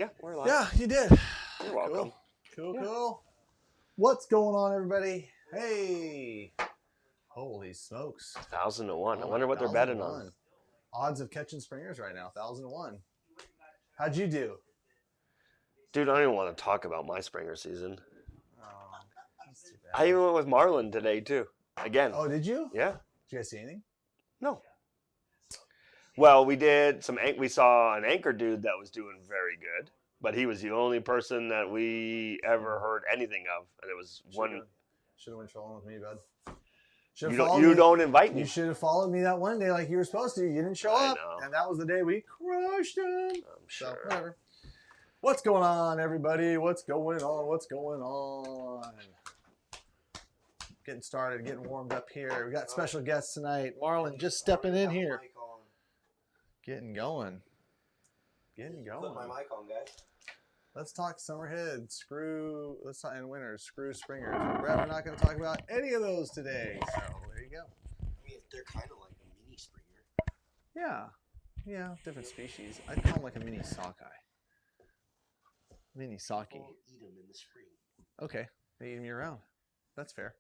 Yeah, we're live. Yeah, you did. You're welcome. Cool. What's going on, everybody? Hey. Holy smokes. 1,000-1. I wonder what they're betting on. Odds of catching springers right now, 1,001. How'd you do? Dude, I don't even want to talk about my springer season. Oh, that's too bad. I even went with Marlin today, too. Again. Oh, did you? Yeah. Did you guys see anything? No. Well, we did some. We saw an anchor dude that was doing very good, but he was the only person that we ever heard anything of, and it was one. Should have went trolling with me, bud. You don't invite me. You should have followed me that one day like you were supposed to. You didn't show up, and that was the day we crushed him. I'm sure. So, whatever. What's going on, everybody? What's going on? Getting started, getting warmed up here. We got special guests tonight. Marlon just stepping in here. Getting going. Put my mic on, guys. Let's talk Summerhead, and winners, screw springers. We're not going to talk about any of those today. So there you go. I mean, they're kind of like a mini springer. Yeah, different species. I'd call them like a mini sockeye. Mini socky. We'll eat them in the spring. Okay, they eat them year round. That's fair.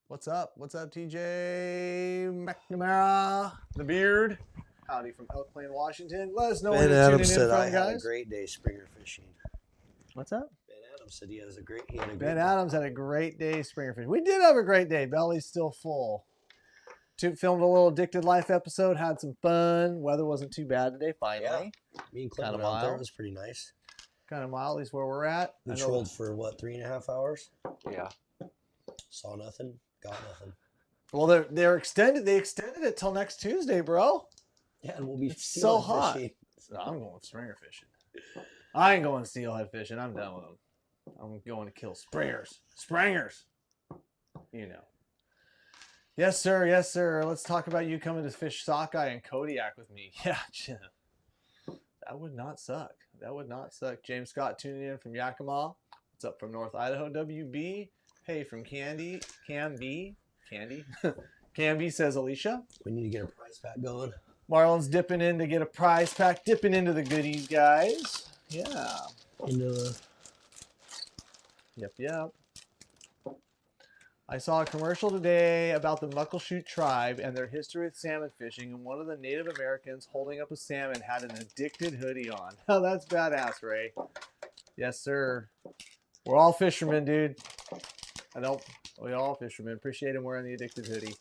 What's up, TJ McNamara, the beard? Howdy from Elk Plain, Washington. Let us know when you're tuning in from, I guys. had a great day springer fishing. What's up? Ben Adams said he had a great Adams had a great day springer fishing. We did have a great day. Belly's still full. Filmed a little Addicted Life episode. Had some fun. Weather wasn't too bad today, finally. Yeah. Me and Clint went out there. It was pretty nice. Kind of mild, at least where we're at. We trolled for, 3.5 hours? Yeah. Saw nothing. Got nothing. Well, they're extended. They extended it till next Tuesday, bro. Yeah, and we'll be so hot. Fishing. So I'm going springer fishing. I ain't going steelhead fishing. I'm done with them. I'm going to kill springers. You know. Yes, sir. Let's talk about you coming to fish sockeye and Kodiak with me. Yeah, that would not suck. James Scott tuning in from Yakima. What's up from North Idaho? WB. Hey, from Canby. Canby says Alicia. We need to get a prize pack going. Marlon's dipping in to get a prize pack. Dipping into the goodies, guys. Yeah. Yep. I saw a commercial today about the Muckleshoot tribe and their history with salmon fishing, and one of the Native Americans holding up a salmon had an Addicted hoodie on. Oh, that's badass, Ray. Yes, sir. We're all fishermen, dude. We all fishermen. Appreciate him wearing the Addicted hoodie.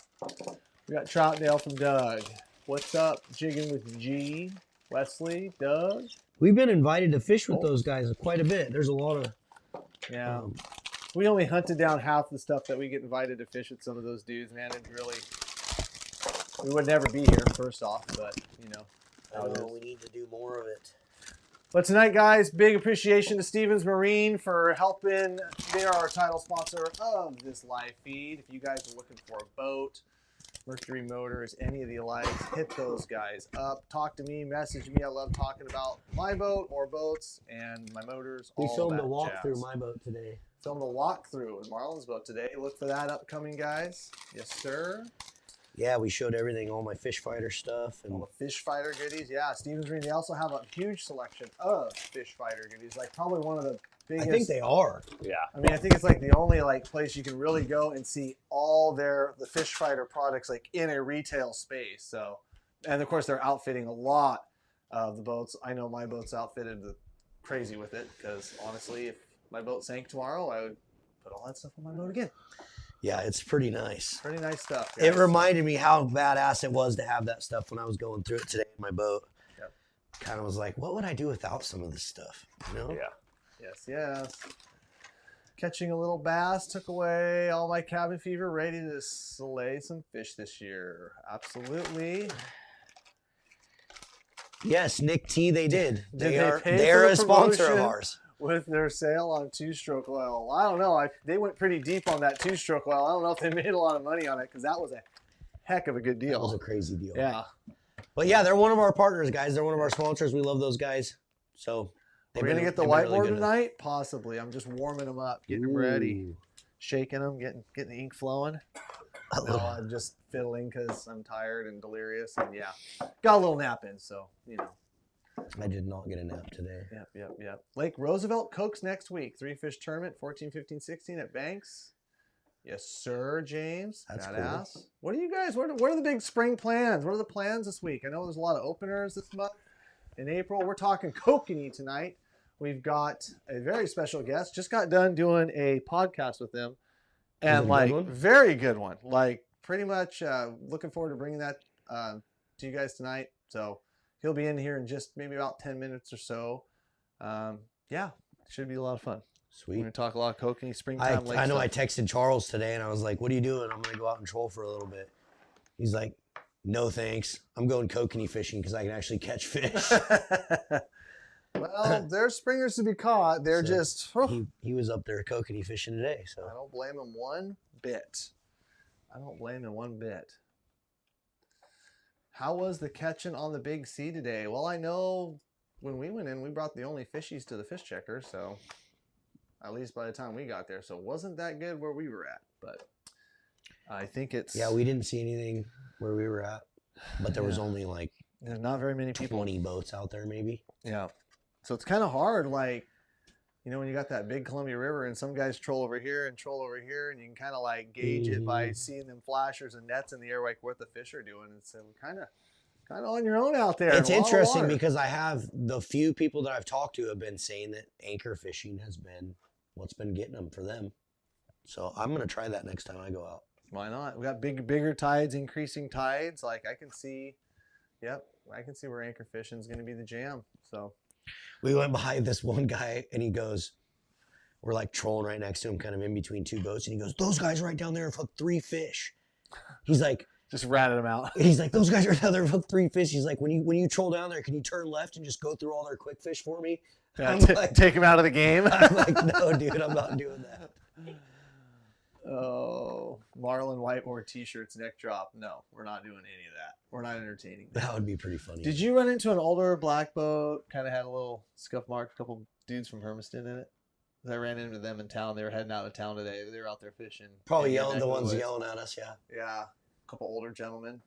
We got Troutdale from Doug. What's up? Jigging with G. Wesley, Doug. We've been invited to fish with those guys quite a bit. There's a lot of... Yeah. We only hunted down half the stuff that we get invited to fish with some of those dudes, man. We would never be here, first off, but, you know. I know, we need to do more of it. But tonight, guys, big appreciation to Stevens Marine for helping. They are our title sponsor of this live feed. If you guys are looking for a boat, Mercury Motors, any of the likes, hit those guys up. Talk to me, message me. I love talking about my boat or boats and my motors. We filmed a walk through my boat today. Filmed a walkthrough with Marlon's boat today. Look for that upcoming, guys. Yes, sir. Yeah, we showed everything, all my fish fighter stuff. And all the fish fighter goodies. Yeah, Stevens Marine, they also have a huge selection of fish fighter goodies. Like probably one of the biggest. I think they are. Yeah. I mean, I think it's like the only place you can really go and see all the fish fighter products like in a retail space. So, and of course they're outfitting a lot of the boats. I know my boat's outfitted crazy with it because honestly, if my boat sank tomorrow, I would put all that stuff on my boat again. Yeah, it's pretty nice. Pretty nice stuff, guys. It reminded me how badass it was to have that stuff when I was going through it today in my boat. Yep. Kind of was like, what would I do without some of this stuff? You know? Yeah. Yes. Catching a little bass took away all my cabin fever. Ready to slay some fish this year. Absolutely. Yes, Nick T, they did. They're a a sponsor of ours. With their sale on two-stroke oil. I don't know. They went pretty deep on that two-stroke oil. I don't know if they made a lot of money on it because that was a heck of a good deal. That was a crazy deal. Yeah. But yeah, they're one of our partners, guys. They're one of our sponsors. We love those guys. So we're going to get the whiteboard tonight? Possibly. I'm just warming them up, getting them ready, shaking them, getting the ink flowing. No, I'm just fiddling because I'm tired and delirious. And yeah, got a little nap in, so, you know. I did not get a nap today. Yep. Lake Roosevelt Cokes next week. 3-fish tournament, 14, 15, 16 at Banks. Yes, sir, James. That's badass. cool. What are you guys? What are the big spring plans? What are the plans this week? I know there's a lot of openers this month. In April, we're talking Kokanee tonight. We've got a very special guest. Just got done doing a podcast with them, and like very good one. Like pretty much looking forward to bringing that to you guys tonight. So he'll be in here in just maybe about 10 minutes or so. Yeah, should be a lot of fun. Sweet. We're going to talk a lot of Kokanee, springtime, lake I know stuff. I texted Charles today and I was like, what are you doing? I'm going to go out and troll for a little bit. He's like, no thanks. I'm going Kokanee fishing because I can actually catch fish. Well, there's springers to be caught. They're So just... he was up there Kokanee fishing today. So I don't blame him one bit. How was the catching on the Big C today? Well, I know when we went in, we brought the only fishies to the fish checker, so at least by the time we got there. So it wasn't that good where we were at, but I think it's... Yeah, we didn't see anything where we were at, but there was only like there's not very many people. 20 boats out there maybe. Yeah. So it's kind of hard, like, you know, when you got that big Columbia River and some guys troll over here and troll over here, and you can kind of like gauge it by seeing them flashers and nets in the air, like what the fish are doing. And so kind of on your own out there. It's interesting because I have the few people that I've talked to have been saying that anchor fishing has been what's been getting them for them. So I'm going to try that next time I go out. Why not? We got bigger tides, increasing tides. Like I can see where anchor fishing is going to be the jam. So we went by this one guy and he goes, we're like trolling right next to him, kind of in between two boats. And he goes, those guys right down there have hooked 3 fish. He's like, just ratted them out. He's like, those guys right down there have hooked 3 fish. He's like, when you troll down there, can you turn left and just go through all their quick fish for me? Yeah, take them out of the game. I'm like, no, dude, I'm not doing that. Oh, Marlin whiteboard t-shirts, neck drop. No, we're not doing any of that. We're not entertaining that. That would be pretty funny. Did you run into an older black boat? Kind of had a little scuff mark, a couple dudes from Hermiston in it. I ran into them in town. They were heading out of town today. They were out there fishing. Probably yelling, the ones yelling at us, yeah. Yeah, a couple older gentlemen.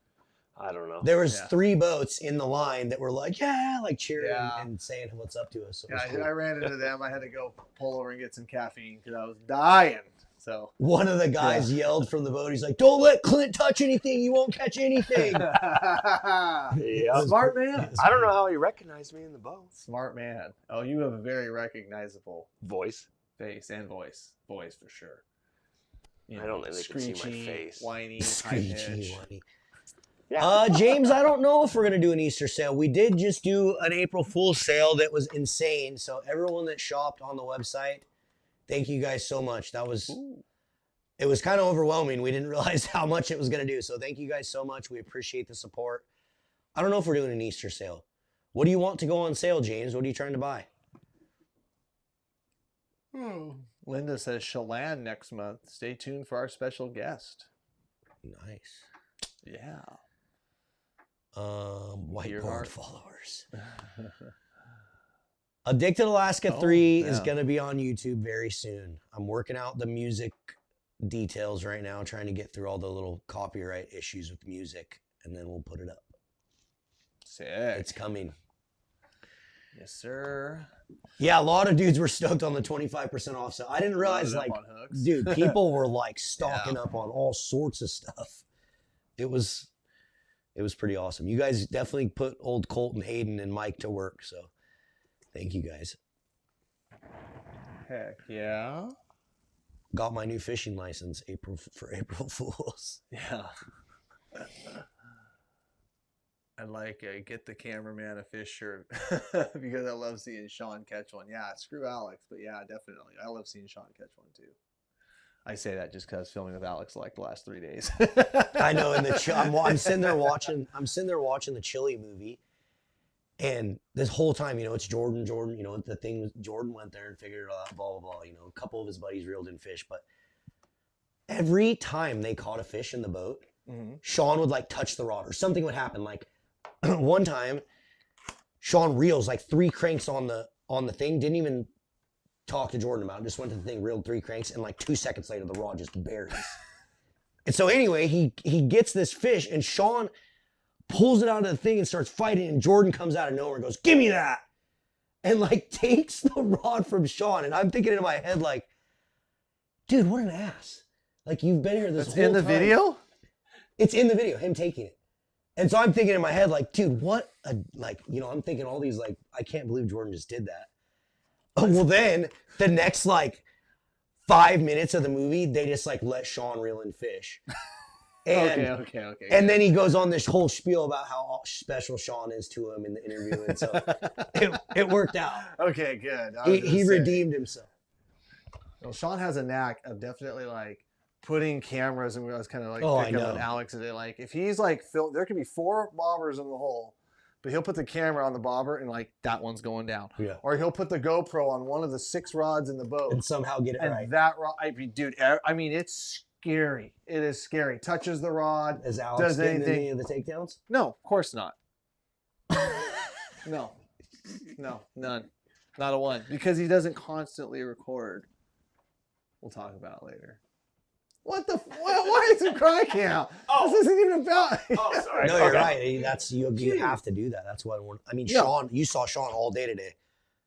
I don't know. There was 3 boats in the line that were like, yeah, like cheering and saying what's up to us. So yeah, cool. I ran into them. I had to go pull over and get some caffeine because I was dying. So one of the guys yelled from the boat. He's like, don't let Clint touch anything. You won't catch anything. Yeah. Smart man. I don't know how he recognized me in the boat. Smart man. Oh, you have a very recognizable Voice. face and voice. Voice for sure. I don't think they can see my face. Whiny, Screechy, whiny. Yeah. James, I don't know if we're going to do an Easter sale. We did just do an April Fool's sale that was insane. So everyone that shopped on the website, thank you guys so much. It was kind of overwhelming. We didn't realize how much it was going to do. So thank you guys so much. We appreciate the support. I don't know if we're doing an Easter sale. What do you want to go on sale, James? What are you trying to buy? Linda says Chelan next month. Stay tuned for our special guest. Nice. Yeah. Whiteboard followers. Addicted Alaska 3 is going to be on YouTube very soon. I'm working out the music details right now, trying to get through all the little copyright issues with music, and then we'll put it up. Sick. It's coming. Yes, sir. Yeah, a lot of dudes were stoked on the 25% off. So I didn't realize, like, dude, people were like stocking up on all sorts of stuff. It was pretty awesome. You guys definitely put old Colton, Hayden, and Mike to work. So thank you guys. Heck yeah. Got my new fishing license for April Fools. Yeah. And like, get the cameraman a fish shirt because I love seeing Sean catch one. Yeah, screw Alex, but yeah, definitely. I love seeing Sean catch one too. I say that just because filming with Alex like the last 3 days. I know. And I'm sitting there watching the Chili movie, and this whole time, you know, it's Jordan. You know, the thing was Jordan went there and figured it out. Blah blah blah. You know, a couple of his buddies reeled in fish, but every time they caught a fish in the boat, Sean would like touch the rod or something would happen. Like one time, Sean reels like 3 cranks on the thing. Didn't even talk to Jordan about it. Just went to the thing, reeled 3 cranks, and like 2 seconds later, the rod just buries. And so anyway, he gets this fish, and Sean pulls it out of the thing and starts fighting. And Jordan comes out of nowhere and goes, "Give me that." And like takes the rod from Sean. And I'm thinking in my head, like, dude, what an ass. Like, you've been here this whole time. In the video? It's in the video, him taking it. And so I'm thinking in my head, like, dude, what a, like, you know, I'm thinking all these, like, I can't believe Jordan just did that. Oh, well, then the next, like, 5 minutes of the movie, they just, like, let Sean reel in fish. And, Okay. And then he goes on this whole spiel about how special Sean is to him in the interview. And so it worked out. Okay, good. He redeemed himself. Well, Sean has a knack of definitely like putting cameras, and I was kind of like Oh, picking I up on know. Alex today. Like if he's like there could be 4 bobbers in the hole, but he'll put the camera on the bobber and like that one's going down. Yeah. Or he'll put the GoPro on one of the 6 rods in the boat And somehow get it and right. that rod. I mean, dude, I mean it's scary. It is scary. Touches the rod. Is Alex does getting anything? any of the takedowns? No, of course not. No, none, not a one, because he doesn't constantly record. We'll talk about it later. What the? Why is it cry count? Oh. This isn't even about. Oh, sorry. No, you're Okay. right. That's you have to do that. That's why I mean, Yeah. Sean, you saw Sean all day today.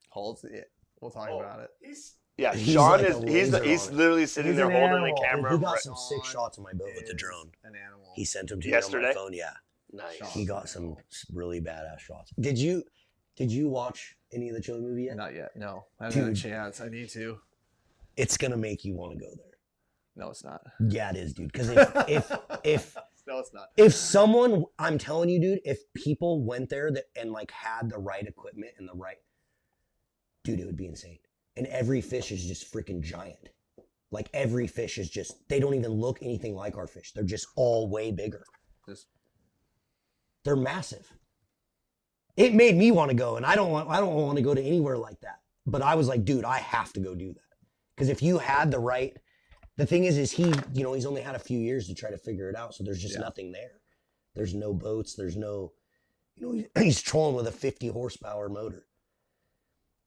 Holds it. We'll talk Oh, about it. Yeah, He's Sean like is a he's laser on it. literally sitting He's there an holding animal. the camera. He got right- some sick shots of my boat with the drone. An animal. He sent them to me Yesterday? on my phone. Yeah, Nice. he got some really badass shots. Did you watch any of the Chili movie yet? Not yet. No, I haven't had a Dude. chance. I need to. It's gonna make you want to go there. No, it's not. Yeah, it is, dude. Because if No, it's not. if someone, I'm telling you, dude, if people went there and like had the right equipment and the right, dude, it would be insane. And every fish is just freaking giant. Like every fish is just, they don't even look anything like our fish. They're just all way bigger. They're massive. It made me want to go, and I don't want to go to anywhere like that. But I was like, dude, I have to go do that. Because if you had the right, the thing is he, you know, he's only had a few years to try to figure it out. So there's just nothing there. There's no boats. There's no, you know, he's trolling with a 50 horsepower motor.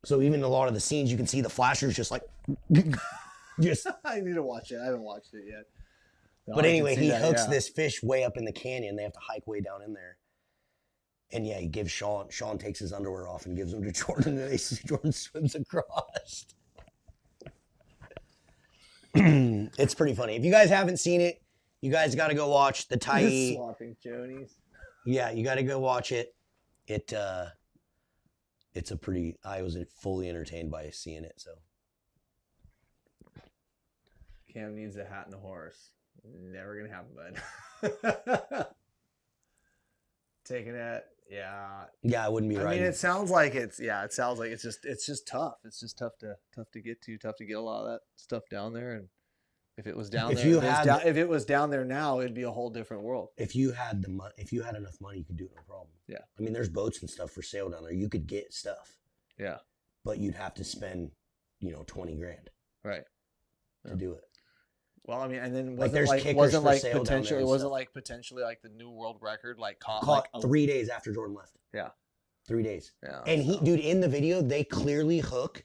So even a lot of the scenes, you can see the flashers just like, just. I need to watch it. I haven't watched it yet. No, But I anyway, can see he that, hooks yeah. this fish way up in the canyon. They have to hike way down in there. And yeah, he gives Sean takes his underwear off and gives them to Jordan, and Jordan swims across. It's pretty funny. If you guys haven't seen it, you guys got to go watch the 𝗙𝗍. Swapping Jonies. Yeah, you got to go watch it. It's a pretty. I was fully entertained by seeing it. So Cam needs a hat and a horse. Never gonna happen, bud. Taking it, yeah. yeah, I wouldn't be I right. mean, it sounds like it's just tough. It's just tough to get to, tough to get a lot of that stuff down there. And if it was down If there, you if it was down there now, it'd be a whole different world. If you had enough money, you could do it no problem. Yeah. I mean, there's boats and stuff for sale down there. You could get stuff. Yeah. But you'd have to spend, you know, $20,000 Right. to do it. Well, I mean, and then Like, wasn't there's like kickers wasn't for like sale down there potentially and it wasn't stuff. like potentially like the new world record like caught Caught like 3 days after Jordan left. Yeah. 3 days. Yeah. And dude, in the video, they clearly hook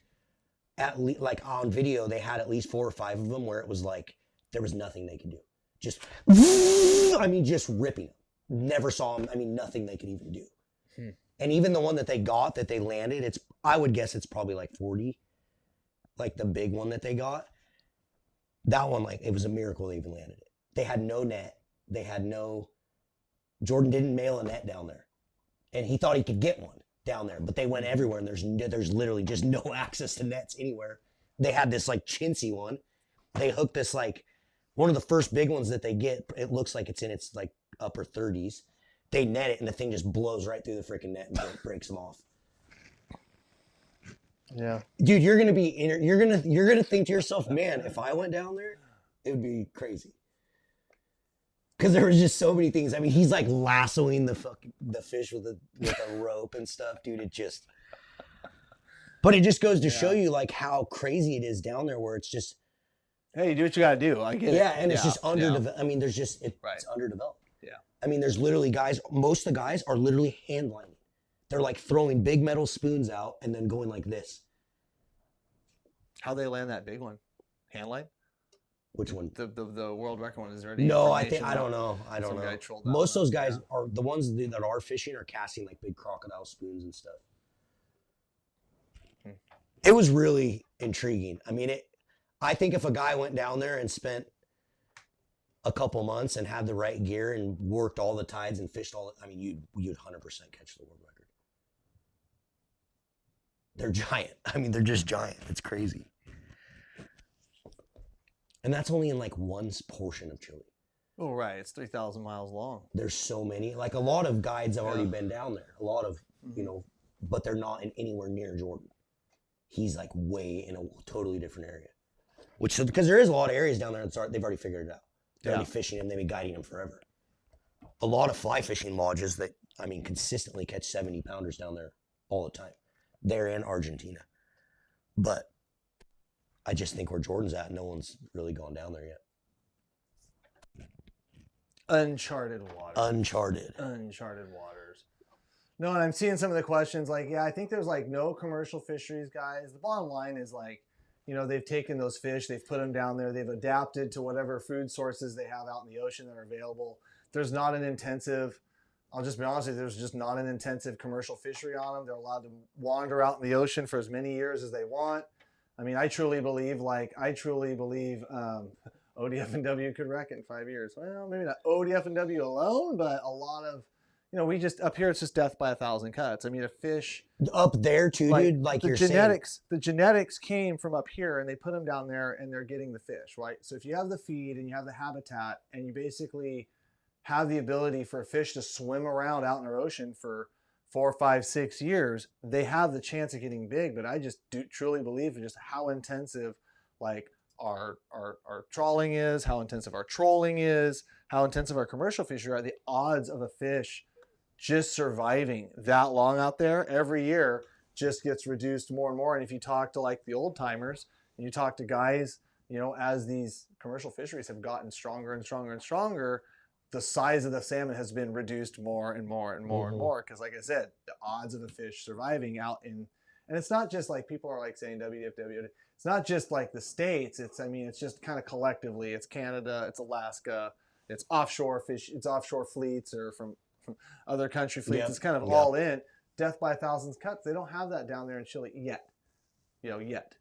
like on video, they had at least 4 or 5 of them where it was like, there was nothing they could do. Just, I mean, just ripping them. Never saw them. I mean, nothing they could even do. And even the one that they landed, I would guess it's probably like 40. Like the big one that they got. That one, like, it was a miracle they even landed it. They had no net. Jordan didn't mail a net down there. And he thought he could get one down there, but they went everywhere and there's literally just no access to nets anywhere. They had this like chintzy one. They hooked this like, one of the first big ones that they get, it looks like it's in its like upper 30s. They net it and the thing just blows right through the freaking net and breaks them off. Yeah. Dude, you're gonna think to yourself, man, if I went down there, it would be crazy. Because there was just so many things. I mean, he's like lassoing the fish with a rope and stuff, dude. But it just goes to show you like how crazy it is down there, where it's just. Hey, you do what you gotta do. I get it. Yeah, and it's just underdeveloped. Yeah. I mean, it's underdeveloped. Yeah. I mean, there's literally most of the guys are literally hand lining. They're like throwing big metal spoons out and then going like this. How'd they land that big one? Hand line? Which one? The world record one. Is there any No, I information don't on- know. I don't Some know. guy trolled that Most of one those up, guys yeah. are the ones that are fishing are casting like big crocodile spoons and stuff. It was really intriguing. I mean, I think if a guy went down there and spent a couple months and had the right gear and worked all the tides and fished I mean, you'd 100% catch the world record. They're giant. I mean, they're just giant. It's crazy. And that's only in like one portion of Chile. Oh, right. It's 3,000 miles long. There's so many. Like a lot of guides have already been down there. A lot of, you know, but they're not in anywhere near Jordan. He's like way in a totally different area. Because there is a lot of areas down there that they've already figured it out. They're already fishing them. They've been guiding them forever. A lot of fly fishing lodges that, I mean, consistently catch 70 pounders down there all the time. They're in Argentina. But I just think where Jordan's at, no one's really gone down there yet. Uncharted waters. Uncharted waters. No, and I'm seeing some of the questions like, yeah, I think there's like no commercial fisheries, guys. The bottom line is like, you know, they've taken those fish, they've put them down there, they've adapted to whatever food sources they have out in the ocean that are available. There's not an intensive, I'll just be honest with you, there's just not an intensive commercial fishery on them. They're allowed to wander out in the ocean for as many years as they want. I mean, I truly believe ODF&W could wreck it in 5 years. Well, maybe not ODF&W alone, but a lot of, you know, we just, up here, it's just death by 1,000 cuts. I mean, a fish. Up there too, like, dude, like the you're genetics, saying. The genetics came from up here and they put them down there and they're getting the fish, right? So if you have the feed and you have the habitat and you basically have the ability for a fish to swim around out in our ocean for 4, 5, 6 years, they have the chance of getting big. But I just do truly believe in just how intensive like our trawling is, how intensive our trolling is, how intensive our commercial fishery are. The odds of a fish just surviving that long out there every year just gets reduced more and more. And if you talk to like the old timers and you talk to guys, you know, as these commercial fisheries have gotten stronger and stronger and stronger, the size of the salmon has been reduced more and more and more and more. Because like I said, the odds of a fish surviving out in, and it's not just like people are like saying WDFW. It's not just like the States. It's, I mean, it's just kind of collectively. It's Canada, it's Alaska, it's offshore fish, it's offshore fleets or from other country fleets. It's kind of all in. Death by 1,000 cuts. They don't have that down there in Chile yet. You know, yet.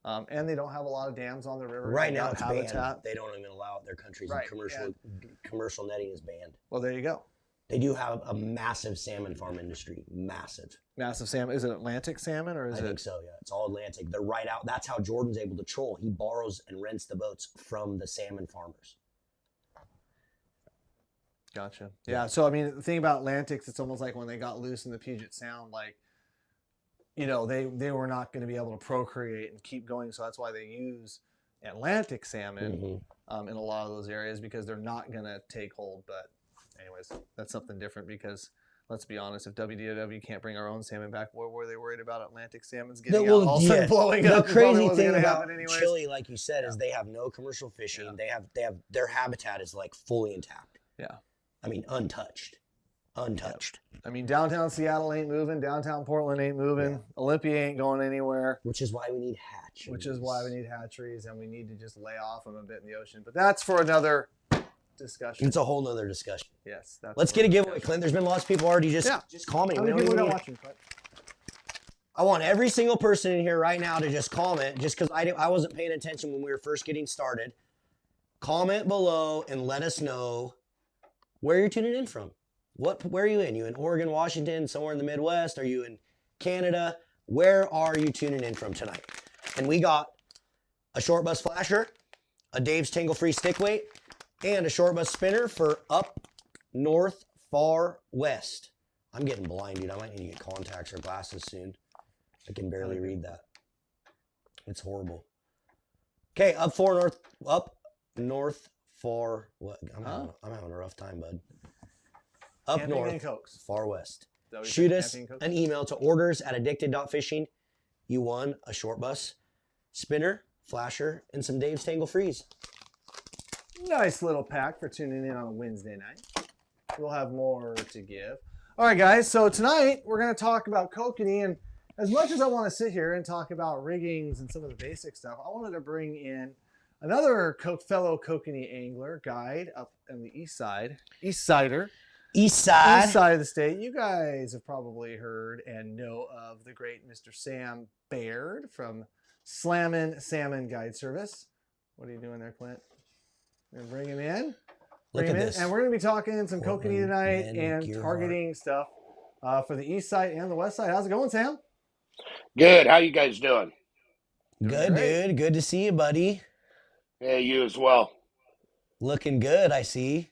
And they don't have a lot of dams on the river. Right now it's banned. They don't even allow it. Their countries. Right. Commercial netting is banned. Well, there you go. They do have a massive salmon farm industry. Massive salmon. Is it Atlantic salmon or is it? I think so, yeah. It's all Atlantic. They're right out. That's how Jordan's able to troll. He borrows and rents the boats from the salmon farmers. Gotcha. Yeah. So, I mean, the thing about Atlantics, it's almost like when they got loose in the Puget Sound, like, you know, they were not going to be able to procreate and keep going. So that's why they use Atlantic salmon in a lot of those areas because they're not going to take hold. But anyways, that's something different because let's be honest, if WDW can't bring our own salmon back, what were they worried about Atlantic salmon's getting out, all of a sudden blowing up? The crazy thing about Chile, like you said, is they have no commercial fishing. They have their habitat is like fully intact. Yeah. I mean, untouched. I mean, downtown Seattle ain't moving. Downtown Portland ain't moving. Yeah. Olympia ain't going anywhere. Which is why we need hatcheries. And we need to just lay off them a bit in the ocean. But that's for another discussion. It's a whole nother discussion. Yes. Let's get a giveaway, Clint. There's been lots of people already just commenting. I want every single person in here right now to just comment, just because I wasn't paying attention when we were first getting started. Comment below and let us know where you're tuning in from. Where are you in? You in Oregon, Washington, somewhere in the Midwest? Are you in Canada? Where are you tuning in from tonight? And we got a short bus flasher, a Dave's Tangle Free stick weight, and a short bus spinner for up north, far west. I'm getting blind, dude. I might need to get contacts or glasses soon. I can barely read that. It's horrible. Okay, up north, far west. I'm having a rough time, bud. Up Camping north, and Cokes. far west. Shoot us an email to orders@addicted.fishing. You won a short bus, spinner, flasher, and some Dave's Tangle Frees. Nice little pack for tuning in on a Wednesday night. We'll have more to give. All right, guys. So tonight we're going to talk about kokanee. And as much as I want to sit here and talk about riggings and some of the basic stuff, I wanted to bring in Another fellow Kokanee angler guide up on the east side, east sider, East side. east side of the state. You guys have probably heard and know of the great Mr. Sam Baird from Slammin' Salmon Guide Service. What are you doing there, Clint? We're gonna bring him in. Look at this. And we're going to be talking some Portland, Kokanee tonight Ben, and Gearhart. targeting stuff for the east side and the west side. How's it going, Sam? Good. How you guys doing? Good, great. dude. Good to see you, buddy. Yeah, you as well. Looking good, I see.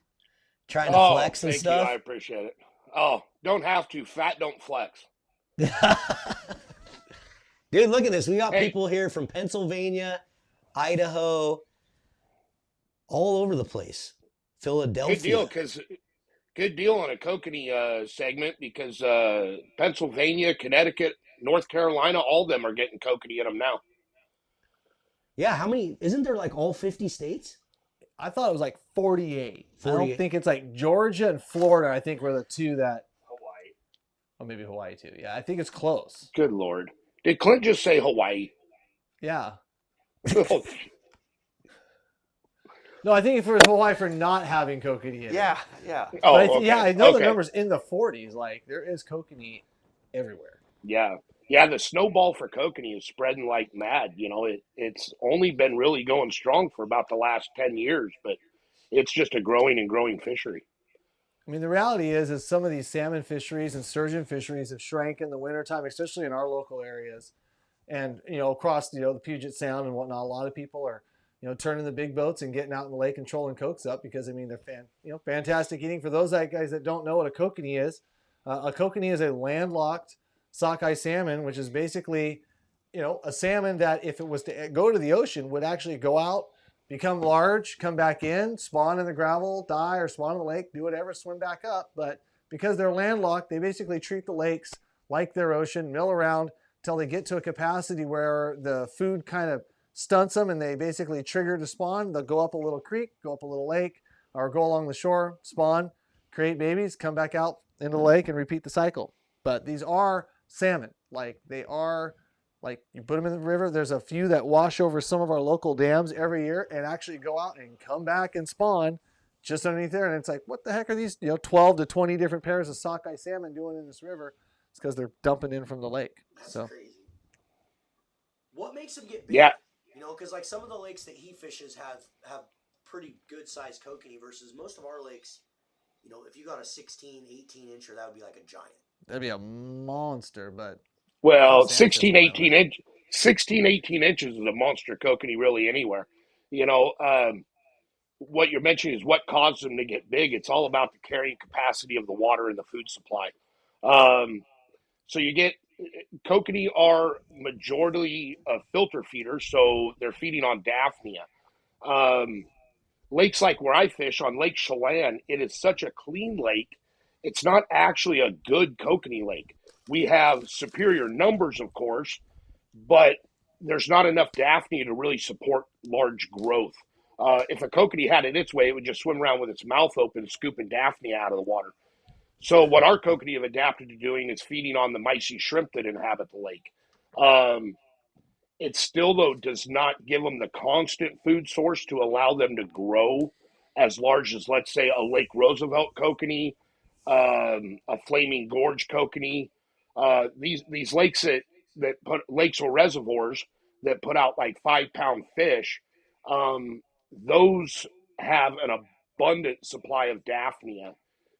Trying to flex and thank stuff. you. I appreciate it. Oh, don't have to. Fat don't flex. Dude, look at this. We got Hey. people here from Pennsylvania, Idaho, all over the place. Philadelphia. Good deal on a Kokanee segment because Pennsylvania, Connecticut, North Carolina, all of them are getting Kokanee in them now. Yeah, how many? Isn't there like all 50 states? I thought it was like 48. I 48. don't think it's like Georgia and Florida. I think were the two that. Hawaii. Oh, maybe Hawaii too. Yeah, I think it's close. Good Lord. Did Clint just say Hawaii? Yeah. Oh, No, I think it was Hawaii for not having Kokanee in it. Yeah. But okay. yeah, I know the Okay. numbers in the 40s. Like there is Kokanee everywhere. Yeah. Yeah, the snowball for Kokanee is spreading like mad. You know, it's only been really going strong for about the last 10 years, but it's just a growing and growing fishery. I mean, the reality is some of these salmon fisheries and sturgeon fisheries have shrank in the wintertime, especially in our local areas. And, across, the Puget Sound and whatnot, a lot of people are, turning the big boats and getting out in the lake and trolling cokes up because, I mean, they're fantastic eating. For those guys that don't know what a kokanee is a landlocked sockeye salmon, which is basically, a salmon that if it was to go to the ocean would actually go out, become large, come back in, spawn in the gravel, die, or spawn in the lake, do whatever, swim back up. But because they're landlocked, they basically treat the lakes like their ocean, mill around until they get to a capacity where the food kind of stunts them and they basically trigger to spawn. They'll go up a little creek, go up a little lake, or go along the shore, spawn, create babies, come back out into the lake and repeat the cycle. But these are salmon. Like they are, like you put them in the river. There's a few that wash over some of our local dams every year and actually go out and come back and spawn just underneath there. And it's like, what the heck are these, 12 to 20 different pairs of sockeye salmon doing in this river? It's because they're dumping in from the lake. That's so crazy. What makes them get big? Yeah. Because like some of the lakes that he fishes have pretty good sized kokanee versus most of our lakes, if you got a 16, 18 incher, that would be like a giant. That'd be a monster, but Well, Sam 16, says 18 inches is a monster kokanee really anywhere. What you're mentioning is what caused them to get big. It's all about the carrying capacity of the water and the food supply. So you get kokanee are majority of filter feeders, so they're feeding on Daphnia. Lakes like where I fish on Lake Chelan, it is such a clean lake. It's not actually a good kokanee lake. We have superior numbers, of course, but there's not enough Daphnia to really support large growth. If a kokanee had it its way, it would just swim around with its mouth open, scooping Daphnia out of the water. So what our kokanee have adapted to doing is feeding on the micey shrimp that inhabit the lake. It still, though, does not give them the constant food source to allow them to grow as large as, let's say, a Lake Roosevelt kokanee, a Flaming Gorge kokanee. These lakes that put lakes or reservoirs that put out like 5-pound fish, those have an abundant supply of Daphnia.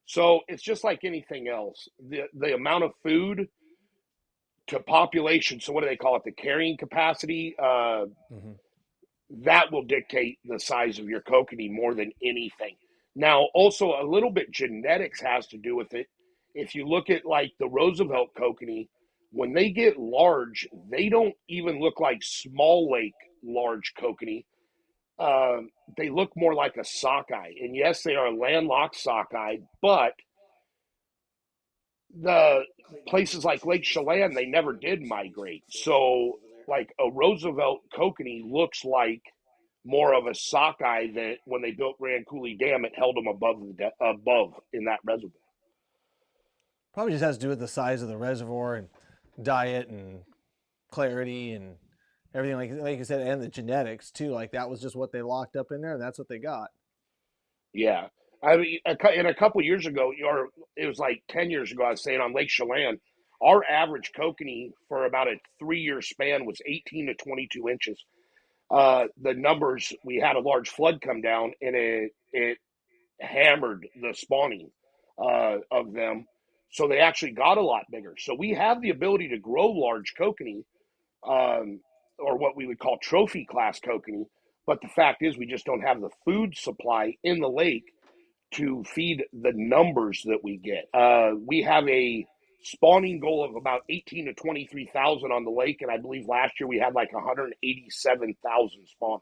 So it's just like anything else. The amount of food to population, so what do they call it? The carrying capacity, that will dictate the size of your kokanee more than anything. Now, also a little bit genetics has to do with it. If you look at like the Roosevelt kokanee, when they get large, they don't even look like small lake large kokanee. They look more like a sockeye. And yes, they are a landlocked sockeye, but the places like Lake Chelan, they never did migrate. So like a Roosevelt kokanee looks like more of a sockeye that when they built Grand Coulee Dam, it held them above in that reservoir. probably just has to do with the size of the reservoir and diet and clarity and everything like you said, and the genetics too. Like that was just what they locked up in there, and that's what they got. Yeah. I mean, a couple years ago, or it was like 10 years ago, I was saying on Lake Chelan, our average kokanee for about a 3-year span was 18 to 22 inches. The numbers, we had a large flood come down, and it hammered the spawning of them. So they actually got a lot bigger. So we have the ability to grow large kokanee, or what we would call trophy class kokanee. But the fact is, we just don't have the food supply in the lake to feed the numbers that we get. We have a spawning goal of about 18 to 23,000 on the lake, and I believe last year we had like 187,000 spawners.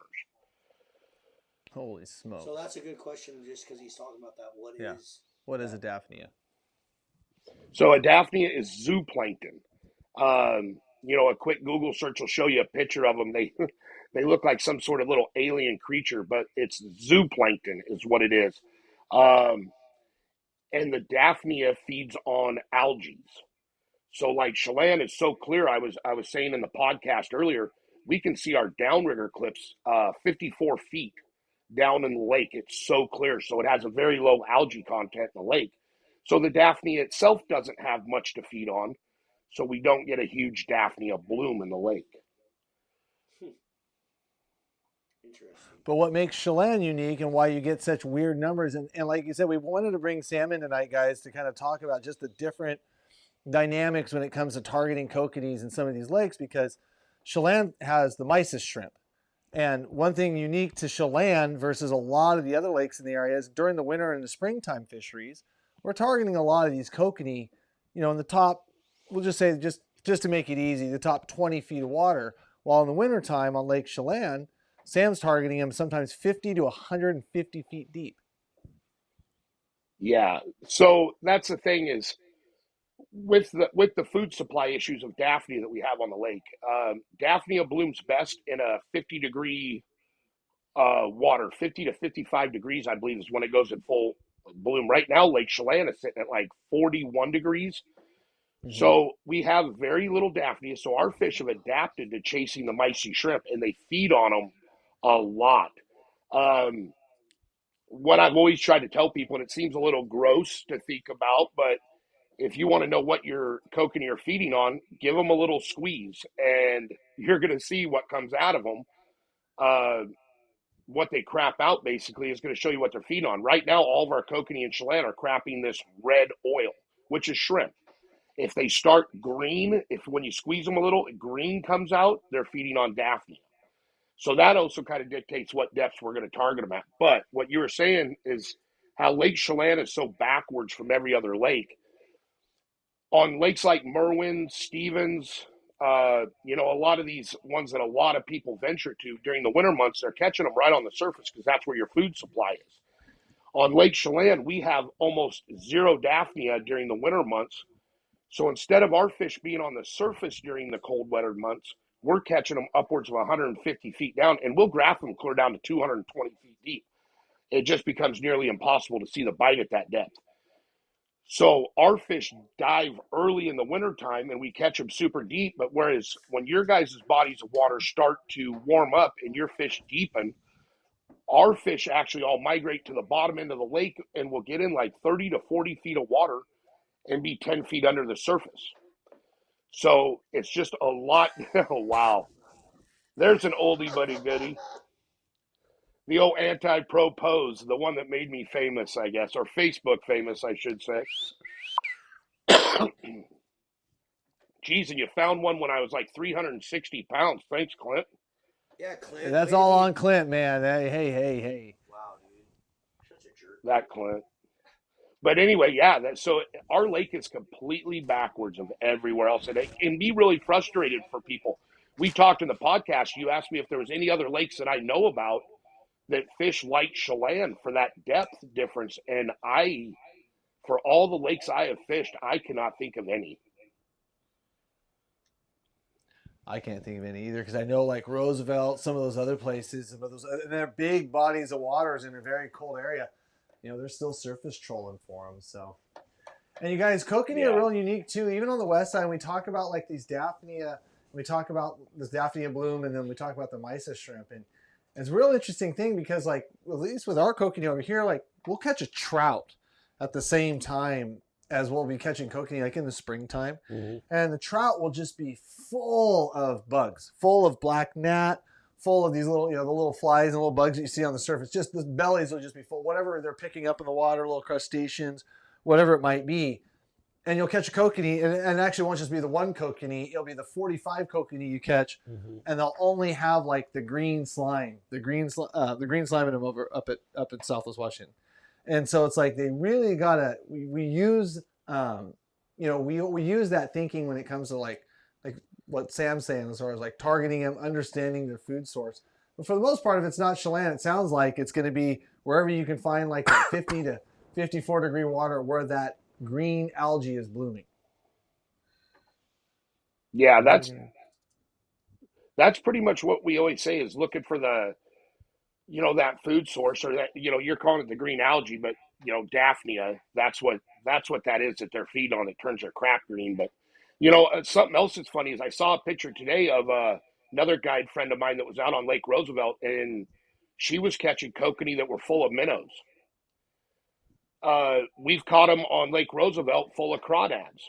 Holy smoke! So that's a good question, just because he's talking about that. What is a Daphnia? So a Daphnia is zooplankton. A quick Google search will show you a picture of them. They look like some sort of little alien creature, but it's zooplankton is what it is. And the Daphnia feeds on algae. So like Chelan is so clear. I was saying in the podcast earlier, we can see our downrigger clips 54 feet down in the lake. It's so clear. So it has a very low algae content in the lake. So the Daphnia itself doesn't have much to feed on. So we don't get a huge Daphnia bloom in the lake. Interesting. But what makes Chelan unique and why you get such weird numbers, and like you said, we wanted to bring Sam in tonight, guys, to kind of talk about just the different dynamics when it comes to targeting kokanees in some of these lakes, because Chelan has the mysis shrimp. And one thing unique to Chelan versus a lot of the other lakes in the area is during the winter and the springtime fisheries, we're targeting a lot of these kokanee, in the top, we'll just say, just to make it easy, the top 20 feet of water. While in the wintertime on Lake Chelan, Sam's targeting them sometimes 50 to 150 feet deep. Yeah. So that's the thing is with the food supply issues of Daphnia that we have on the lake, Daphnia blooms best in a 50-degree water. 50 to 55 degrees, I believe, is when it goes in full bloom. Right now, Lake Chelan is sitting at like 41 degrees. Mm-hmm. So we have very little Daphnia. So our fish have adapted to chasing the micey shrimp, and they feed on them a lot. What I've always tried to tell people, and it seems a little gross to think about, but if you want to know what your kokanee are feeding on, give them a little squeeze, and you're going to see what comes out of them. What they crap out basically is going to show you what they're feeding on. Right now, all of our kokanee and Chelan are crapping this red oil, which is shrimp. If they start green, when you squeeze them a little, green comes out, they're feeding on Daphnia. So that also kind of dictates what depths we're going to target them at. But what you were saying is how Lake Chelan is so backwards from every other lake. On lakes like Merwin, Stevens, a lot of these ones that a lot of people venture to during the winter months, they're catching them right on the surface because that's where your food supply is. On Lake Chelan, we have almost zero Daphnia during the winter months. So instead of our fish being on the surface during the cold weather months, we're catching them upwards of 150 feet down, and we'll graph them clear down to 220 feet deep. It just becomes nearly impossible to see the bite at that depth. So our fish dive early in the wintertime, and we catch them super deep. But whereas when your guys' bodies of water start to warm up and your fish deepen, our fish actually all migrate to the bottom end of the lake and will get in like 30 to 40 feet of water and be 10 feet under the surface. So it's just a lot. Oh, wow. There's an oldie but a goodie. The old anti-pro pose, the one that made me famous, I guess, or Facebook famous, I should say. Geez, and you found one when I was like 360 pounds. Thanks, Clint. Yeah, Clint. That's all on Clint, man. Hey. Wow, dude. Such a jerk. That Clint. But anyway, yeah, so our lake is completely backwards of everywhere else. And it can be really frustrated for people. We talked in the podcast. You asked me if there was any other lakes that I know about that fish like Chelan for that depth difference. And for all the lakes I have fished, I cannot think of any. I can't think of any either because I know like Roosevelt, some of those other places, some of those, and they're big bodies of waters in a very cold area. They're still surface trolling for them. So, and you guys, kokanee are real unique too. Even on the west side, we talk about like these Daphnia we talk about this daphnia bloom, and then we talk about the mysis shrimp, and it's a real interesting thing because, like, at least with our kokanee over here, like, we'll catch a trout at the same time as we'll be catching kokanee, like in the springtime, and the trout will just be full of bugs, full of black gnat, full of these little, the little flies and little bugs that you see on the surface. Just the bellies will just be full, whatever they're picking up in the water, little crustaceans, whatever it might be. And you'll catch a kokanee, and actually it won't just be the one kokanee, it'll be the 45 kokanee you catch, and they'll only have like the green slime in them up in Southwest Washington. And so it's like they really gotta, we use, we use that thinking when it comes to like what Sam's saying as far as like targeting them, understanding their food source. But for the most part, if it's not Chelan, it sounds like it's going to be wherever you can find like that 50 to 54 degree water where that green algae is blooming. Yeah, that's pretty much what we always say is looking for the, that food source, or that, you're calling it the green algae, but daphnia, that's what that is that they're feeding on. It turns their crap green. But something else that's funny is I saw a picture today of another guide friend of mine that was out on Lake Roosevelt, and she was catching kokanee that were full of minnows. We've caught them on Lake Roosevelt full of crawdads.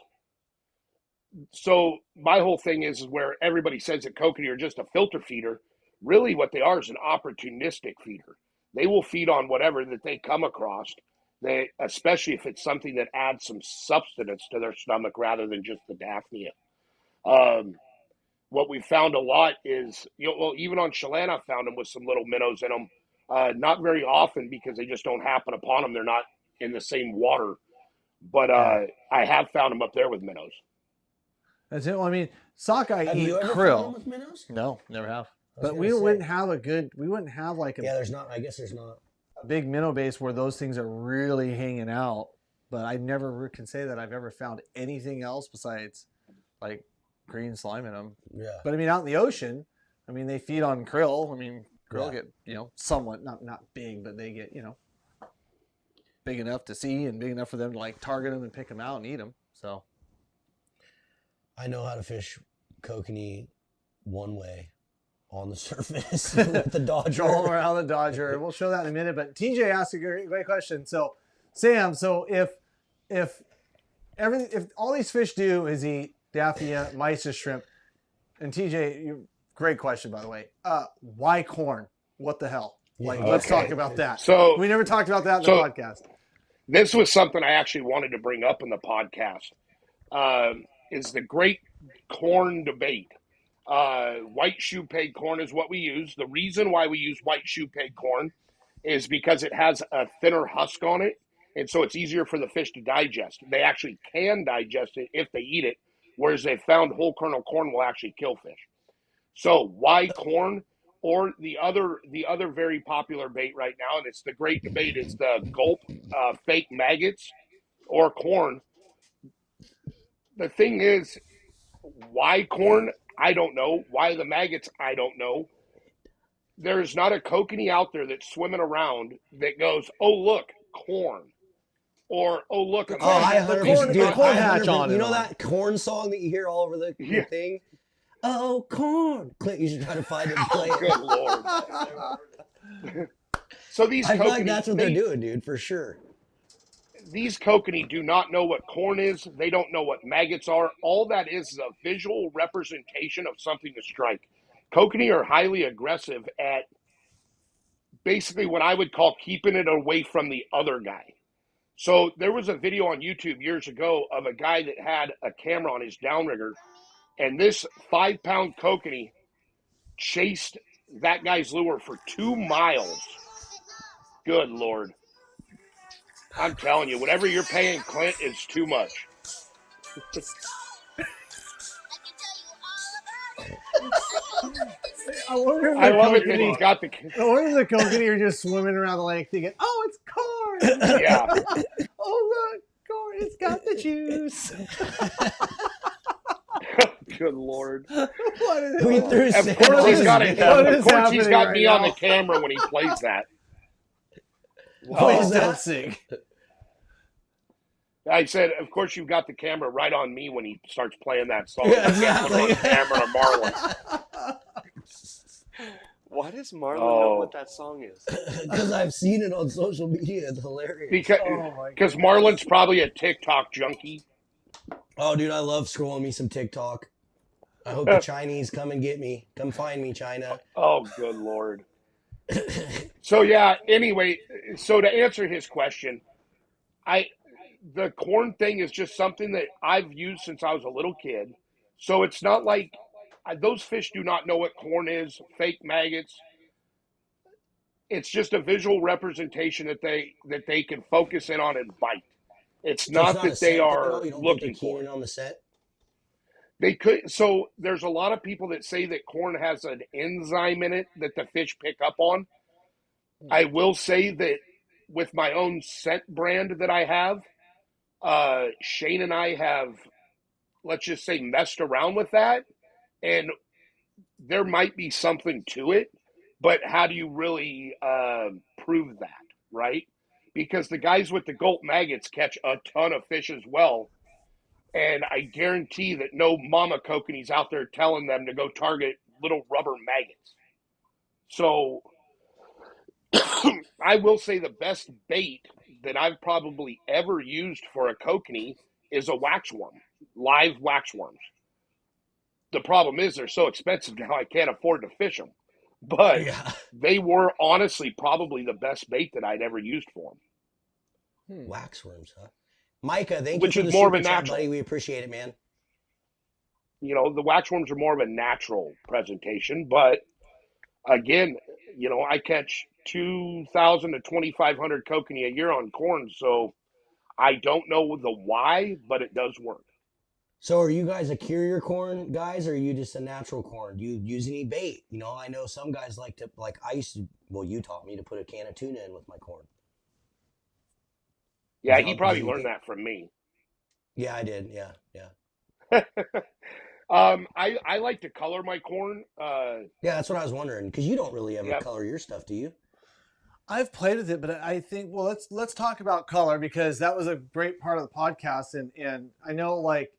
So my whole thing is where everybody says that kokanee are just a filter feeder. Really what they are is an opportunistic feeder. They will feed on whatever that they come across, especially if it's something that adds some substance to their stomach rather than just the daphnia. What we found a lot is, even on Chelan, I found them with some little minnows in them. Not very often because they just don't happen upon them. They're not in the same water. But I have found them up there with minnows. That's it. Well, I mean, sockeye Have eat you ever krill. found them with minnows? No, never have. I was But gonna say. we wouldn't have like there's not. I guess there's not. a big minnow base where those things are really hanging out. But I never can say that I've ever found anything else besides like green slime in them. Yeah. But I mean, out in the ocean, I mean, they feed on krill. I mean, krill get, somewhat, not big, but they get, big enough to see and big enough for them to like target them and pick them out and eat them. So I know how to fish kokanee one way on the surface with the Dodger. all around the Dodger. We'll show that in a minute. But TJ asked a great question. So Sam, if all these fish do is eat daphnia, mysis shrimp, and TJ, great question by the way. Why corn? What the hell? Let's talk about that. So we never talked about that in the podcast. This was something I actually wanted to bring up in the podcast. Is the great corn debate. White shoe peg corn is what we use. The reason why we use white shoe peg corn is because it has a thinner husk on it, and so it's easier for the fish to digest. They actually can digest it if they eat it, whereas they found whole kernel corn will actually kill fish. So why corn? Or the other very popular bait right now, and it's the great debate, is the gulp fake maggots or corn. The thing is, why corn? I don't know. Why the maggots? I don't know. There's not a kokanee out there that's swimming around that goes, oh, look, corn. Or, oh, look, Oh, I 100%. the corn hatch on it. You know that corn song that you hear all over the thing? Oh, corn. Clint, you should try to find it and play it. Good Lord. So these I feel kokanee, like that's what they're doing, dude, for sure. These kokanee do not know what corn is. They don't know what maggots are. All that is a visual representation of something to strike. Kokanee are highly aggressive at basically what I would call keeping it away from the other guy. So there was a video on YouTube years ago of a guy that had a camera on his downrigger, and this 5-pound kokanee chased that guy's lure for 2 miles. Good Lord. I'm telling you, whatever you're paying Clint is too much. I wonder if I love it that he's got the... I wonder if the kokanee are just swimming around the lake thinking, oh, it's corn. Yeah. Oh, look, corn, it's got the juice. Good Lord. What is We it? threw Of Sam course off he's his got game. it. What Of is course he's got happening me right on now? the camera when he plays that. Please don't sing. I said, of course, you've got the camera right on me when he starts playing that song. Yeah, I can't put it on camera or Marlon. Why does Marlon know what Oh, that song is? Because I've seen it on social media. It's hilarious. because Oh my because goodness. Marlon's probably a TikTok junkie. Oh, dude, I love scrolling me some TikTok. I hope the Chinese come and get me. Come find me, China. Oh, good Lord. So yeah. Anyway, so to answer his question, the corn thing is just something that I've used since I was a little kid. So it's not like those fish do not know what corn is. Fake maggots. It's just a visual representation that they can focus in on and bite. It's So it's not not a that they scent thing, are though? You don't think they're looking for keen it. in on the scent? They could. So there's a lot of people that say that corn has an enzyme in it that the fish pick up on. I will say that with my own scent brand that I have, Shane and I have, let's just say, messed around with that, and there might be something to it, but how do you really prove that, right? Because the guys with the Gulp maggots catch a ton of fish as well, and I guarantee that no mama kokanee's out there telling them to go target little rubber maggots. So I will say the best bait that I've probably ever used for a kokanee is a waxworm, live waxworms. The problem is they're so expensive now I can't afford to fish them. But Yeah. they were honestly probably the best bait that I'd ever used for them. Waxworms, huh? Micah, thank Which you for is the more of a super chat, natural. buddy. We appreciate it, man. You know, the waxworms are more of a natural presentation. But again, you know, I catch 2,000 to 2,500 kokanee a year on corn. So I don't know the why, but it does work. So are you guys a carrier corn guys, or are you just a natural corn? Do you use any bait? You know, I know some guys like to, like I used to, well, you taught me to put a can of tuna in with my corn. Yeah, he probably learned that from me. Yeah, I did. Yeah, yeah. I like to color my corn. Yeah, that's what I was wondering, because you don't really ever Yep. color your stuff, do you? I've played with it, but I think, well, let's talk about color, because that was a great part of the podcast, and I know, like,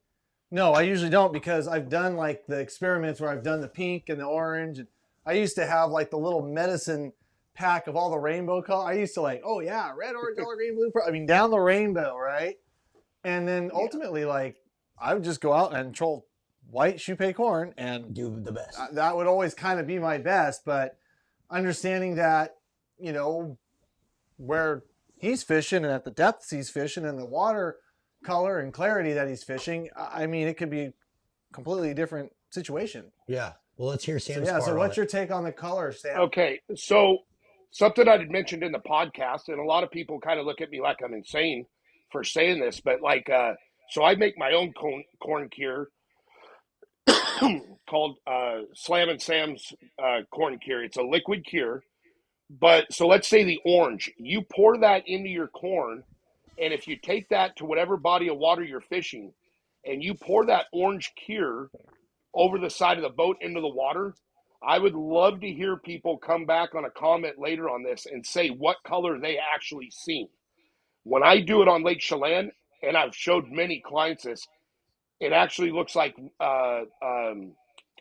no, I usually don't, because I've done like the experiments where I've done the pink and the orange, and I used to have like the little medicine pack of all the rainbow color. I used to like, oh yeah, red, orange, yellow, green, blue, purple. I mean, down the rainbow, right? And then ultimately, like, I would just go out and troll white Qiupe corn, and Do the best. that would always kind of be my best. But understanding that, you know, where he's fishing and at the depths he's fishing and the water color and clarity that he's fishing, I mean, it could be a completely different situation. Yeah. Well, let's hear Sam's So part on what's it. your take on the color, Sam? Okay, so something I had mentioned in the podcast, and a lot of people kind of look at me like I'm insane for saying this, but like, so I make my own corn cure called Slam and Sam's corn cure. It's a liquid cure. But so let's say the orange, you pour that into your corn, and if you take that to whatever body of water you're fishing, and you pour that orange cure over the side of the boat into the water, I would love to hear people come back on a comment later on this and say what color they actually see. When I do it on Lake Chelan, and I've showed many clients this, it actually looks like, oh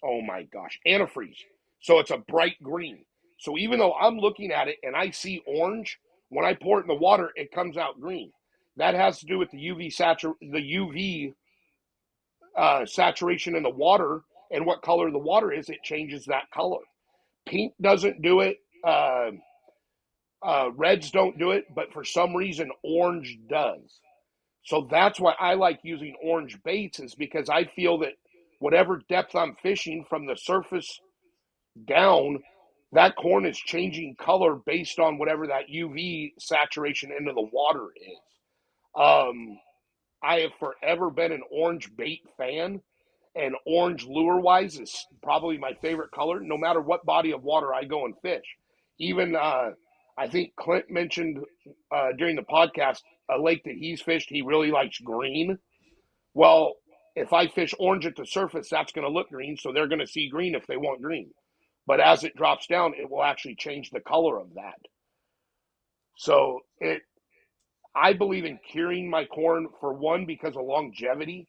my gosh, antifreeze. So it's a bright green. So even though I'm looking at it and I see orange, when I pour it in the water, it comes out green. That has to do with the UV saturation in the water, and what color the water is, it changes that color. Pink doesn't do it. Reds don't do it, but for some reason, orange does. So that's why I like using orange baits, is because I feel that whatever depth I'm fishing from the surface down, that corn is changing color based on whatever that UV saturation into the water is. I have forever been an orange bait fan, and orange lure-wise is probably my favorite color, no matter what body of water I go and fish. Even, I think Clint mentioned during the podcast, a lake that he's fished, he really likes green. Well, if I fish orange at the surface, that's going to look green, so they're going to see green if they want green. But as it drops down, it will actually change the color of that. So I believe in curing my corn for one because of longevity.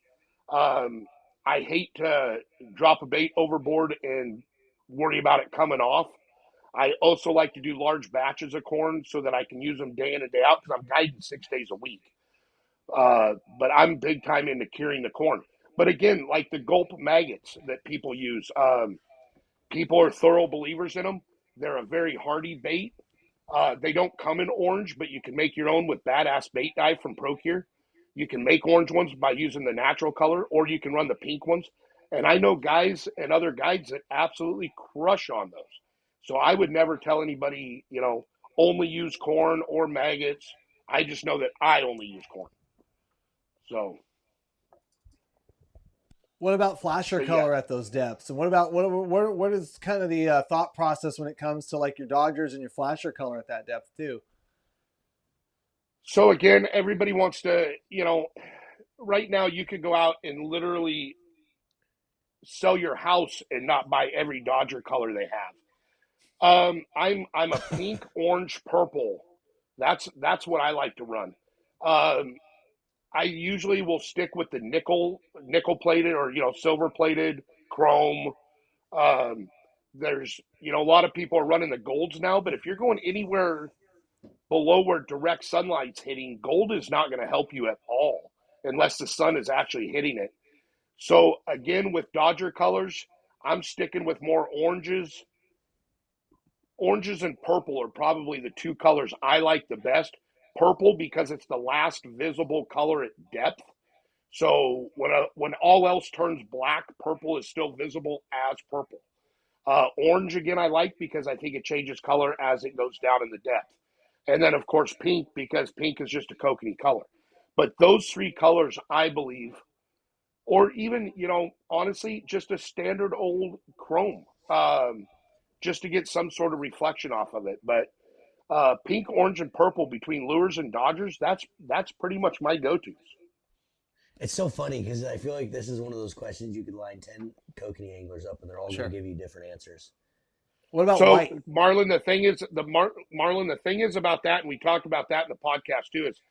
Um, I hate to drop a bait overboard and worry about it coming off. I also like to do large batches of corn so that I can use them day in and day out because I'm guiding 6 days a week. But I'm big time into curing the corn. But again, like the gulp maggots that people use, people are thorough believers in them. They're a very hardy bait. They don't come in orange, but you can make your own with badass bait dye from Procure. You can make orange ones by using the natural color, or you can run the pink ones. And I know guys and other guides that absolutely crush on those. So I would never tell anybody, only use corn or maggots. I just know that I only use corn. So What about flasher color at those depths? And what about what is kind of the thought process when it comes to like your Dodgers and your flasher color at that depth too? So again, everybody wants to, right now you could go out and literally sell your house and not buy every Dodger color they have. I'm a pink, orange, purple. That's what I like to run. I usually will stick with the nickel plated or silver plated, chrome. There's a lot of people are running the golds now, but if you're going anywhere below where direct sunlight's hitting, gold is not going to help you at all unless the sun is actually hitting it. So again, with Dodger colors, I'm sticking with more oranges. Oranges and purple are probably the two colors I like the best. Purple because it's the last visible color at depth. So when all else turns black, purple is still visible as purple. Orange again I like because I think it changes color as it goes down in the depth. And then of course pink because pink is just a kokanee color. But those three colors I believe, or even honestly just a standard old chrome, just to get some sort of reflection off of it. But pink, orange, and purple between lures and Dodgers, that's pretty much my go-tos. It's so funny because I feel like this is one of those questions you could line 10 kokanee anglers up and they're all going to give you different answers. What about white? Marlon, the thing is about that, and we talked about that in the podcast too, is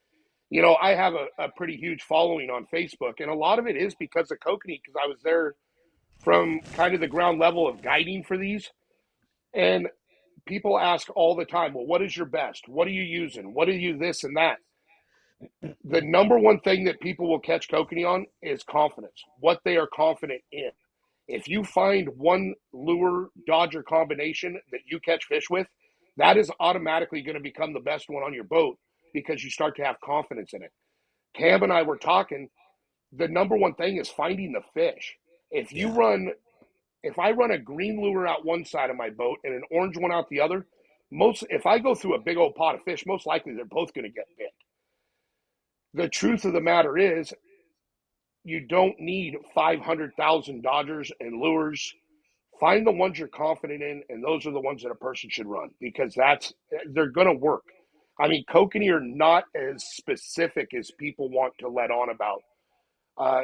I have a pretty huge following on Facebook, and a lot of it is because of kokanee, because I was there from kind of the ground level of guiding for these. And people ask all the time, well, what is your best? What are you using? What are you this and that? The number one thing that people will catch kokanee on is confidence, what they are confident in. If you find one lure Dodger combination that you catch fish with, that is automatically going to become the best one on your boat because you start to have confidence in it. Cam and I were talking, the number one thing is finding the fish. If I run a green lure out one side of my boat and an orange one out the other, if I go through a big old pot of fish, most likely they're both going to get bit. The truth of the matter is, you don't need 500,000 Dodgers and lures. Find the ones you're confident in, and those are the ones that a person should run because they're going to work. I mean, kokanee are not as specific as people want to let on about.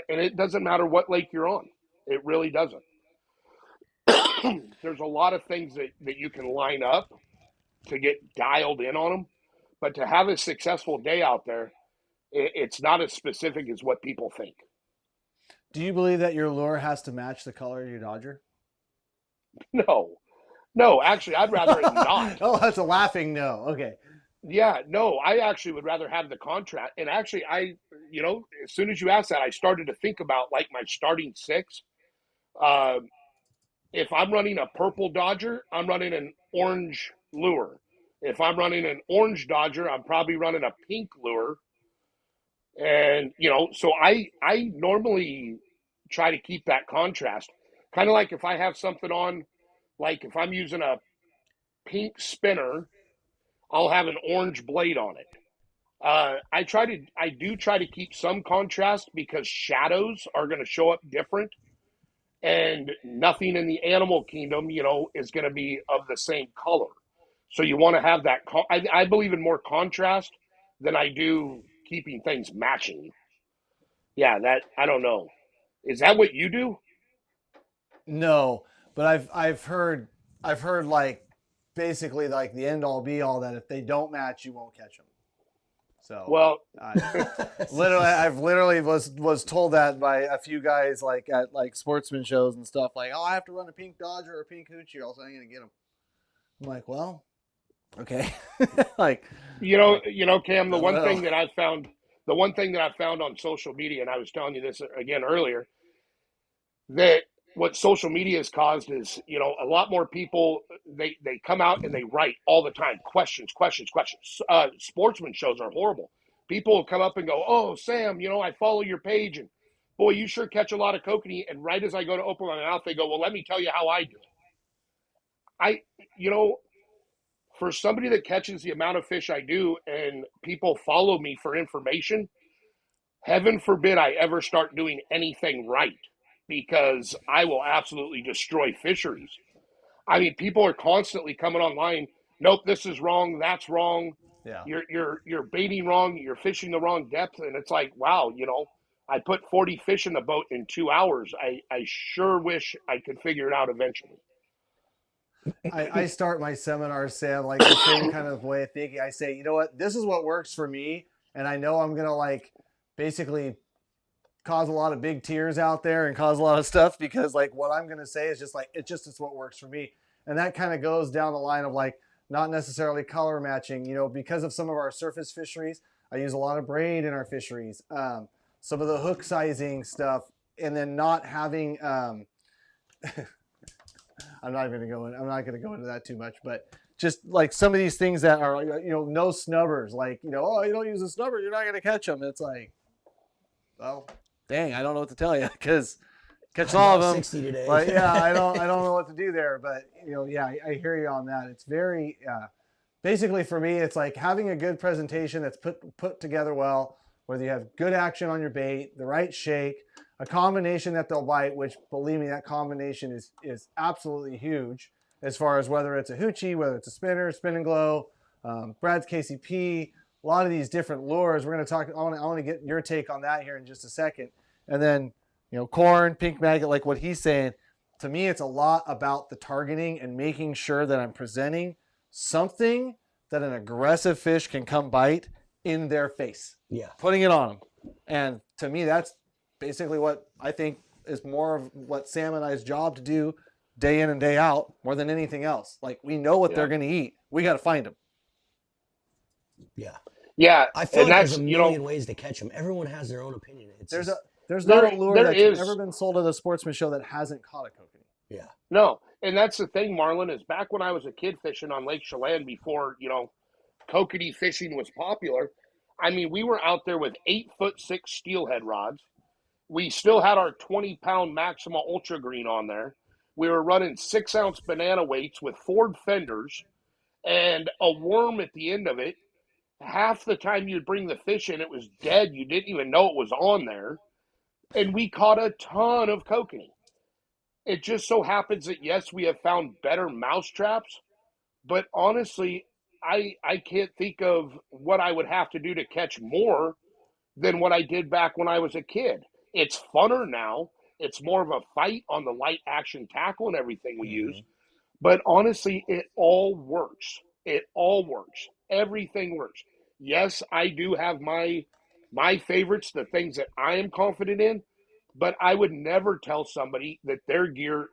And it doesn't matter what lake you're on. It really doesn't. There's a lot of things that you can line up to get dialed in on them. But to have a successful day out there, it's not as specific as what people think. Do you believe that your lure has to match the color of your Dodger? No, actually, I'd rather it not. Oh, that's a laughing no. Okay. Yeah, no, I actually would rather have the contrast. And actually, as soon as you asked that, I started to think about like my starting six. If I'm running a purple Dodger, I'm running an orange lure. If I'm running an orange Dodger, I'm probably running a pink lure. And, so I normally try to keep that contrast. Kind of like if I have something on, like if I'm using a pink spinner, I'll have an orange blade on it. I do try to keep some contrast because shadows are going to show up different. And nothing in the animal kingdom, is going to be of the same color. So you want to have that. I believe in more contrast than I do keeping things matching. Yeah, I don't know. Is that what you do? No, but I've heard like basically like the end all be all that if they don't match, you won't catch them. So Well, I've literally was told that by a few guys like at like sportsman shows and stuff. Like, oh, I have to run a pink Dodger or a pink Hoochie, or else I ain't gonna get them. I'm like, well, okay. Like, Cam, the I don't one know. thing that I found on social media, and I was telling you this again earlier, that what social media has caused is, a lot more people, they come out and they write all the time, questions. Sportsman shows are horrible. People will come up and go, oh, Sam, I follow your page, and boy, you sure catch a lot of kokanee. And right as I go to open my mouth, they go, well, let me tell you how I do it. For somebody that catches the amount of fish I do and people follow me for information, heaven forbid I ever start doing anything right, because I will absolutely destroy fisheries. I mean, people are constantly coming online. Nope, this is wrong. That's wrong. Yeah. You're baiting wrong. You're fishing the wrong depth. And it's like, wow, I put 40 fish in the boat in 2 hours. I sure wish I could figure it out eventually. I start my seminars, Sam, like the same kind of way of thinking. I say, you know what, this is what works for me, and I know I'm gonna like basically cause a lot of big tears out there and cause a lot of stuff, because like what I'm gonna say is just like it's what works for me, and that kind of goes down the line of like not necessarily color matching. Because of some of our surface fisheries, I use a lot of braid in our fisheries. Some of the hook sizing stuff, and then not having. I'm not going to go into that too much, but just like some of these things that are, no snubbers, like, oh, you don't use a snubber, you're not going to catch them. It's like, well, dang, I don't know what to tell you, because catch all of them. 60 today. But yeah, I don't know what to do there, but yeah, I hear you on that. It's very, basically for me, it's like having a good presentation that's put together well, whether you have good action on your bait, the right shake, a combination that they'll bite, which, believe me, that combination is absolutely huge as far as whether it's a Hoochie, whether it's a spinner, spin and glow, Brad's KCP, a lot of these different lures. We're going to talk. I want to get your take on that here in just a second. And then, corn, pink maggot, like what he's saying, to me, it's a lot about the targeting and making sure that I'm presenting something that an aggressive fish can come bite in their face. Yeah. Putting it on them. And to me, that's basically what I think is more of what Sam and I's job to do day in and day out, more than anything else. Like, we know what they're going to eat. We got to find them. Yeah. Yeah. I feel like there's a million ways to catch them. Everyone has their own opinion. There's not a lure that's ever been sold at a sportsman show that hasn't caught a kokanee. Yeah. No. And that's the thing, Marlon, is back when I was a kid fishing on Lake Chelan before, kokanee fishing was popular. I mean, we were out there with 8'6" steelhead rods. We still had our 20-pound Maxima Ultra Green on there. We were running 6-ounce banana weights with Ford fenders and a worm at the end of it. Half the time you'd bring the fish in, it was dead. You didn't even know it was on there. And we caught a ton of kokanee. It just so happens that, yes, we have found better mouse traps, but honestly, I can't think of what I would have to do to catch more than what I did back when I was a kid. It's funner now. It's more of a fight on the light action tackle and everything we use. But honestly, it all works. It all works. Everything works. Yes, I do have my favorites, the things that I am confident in, but I would never tell somebody that their gear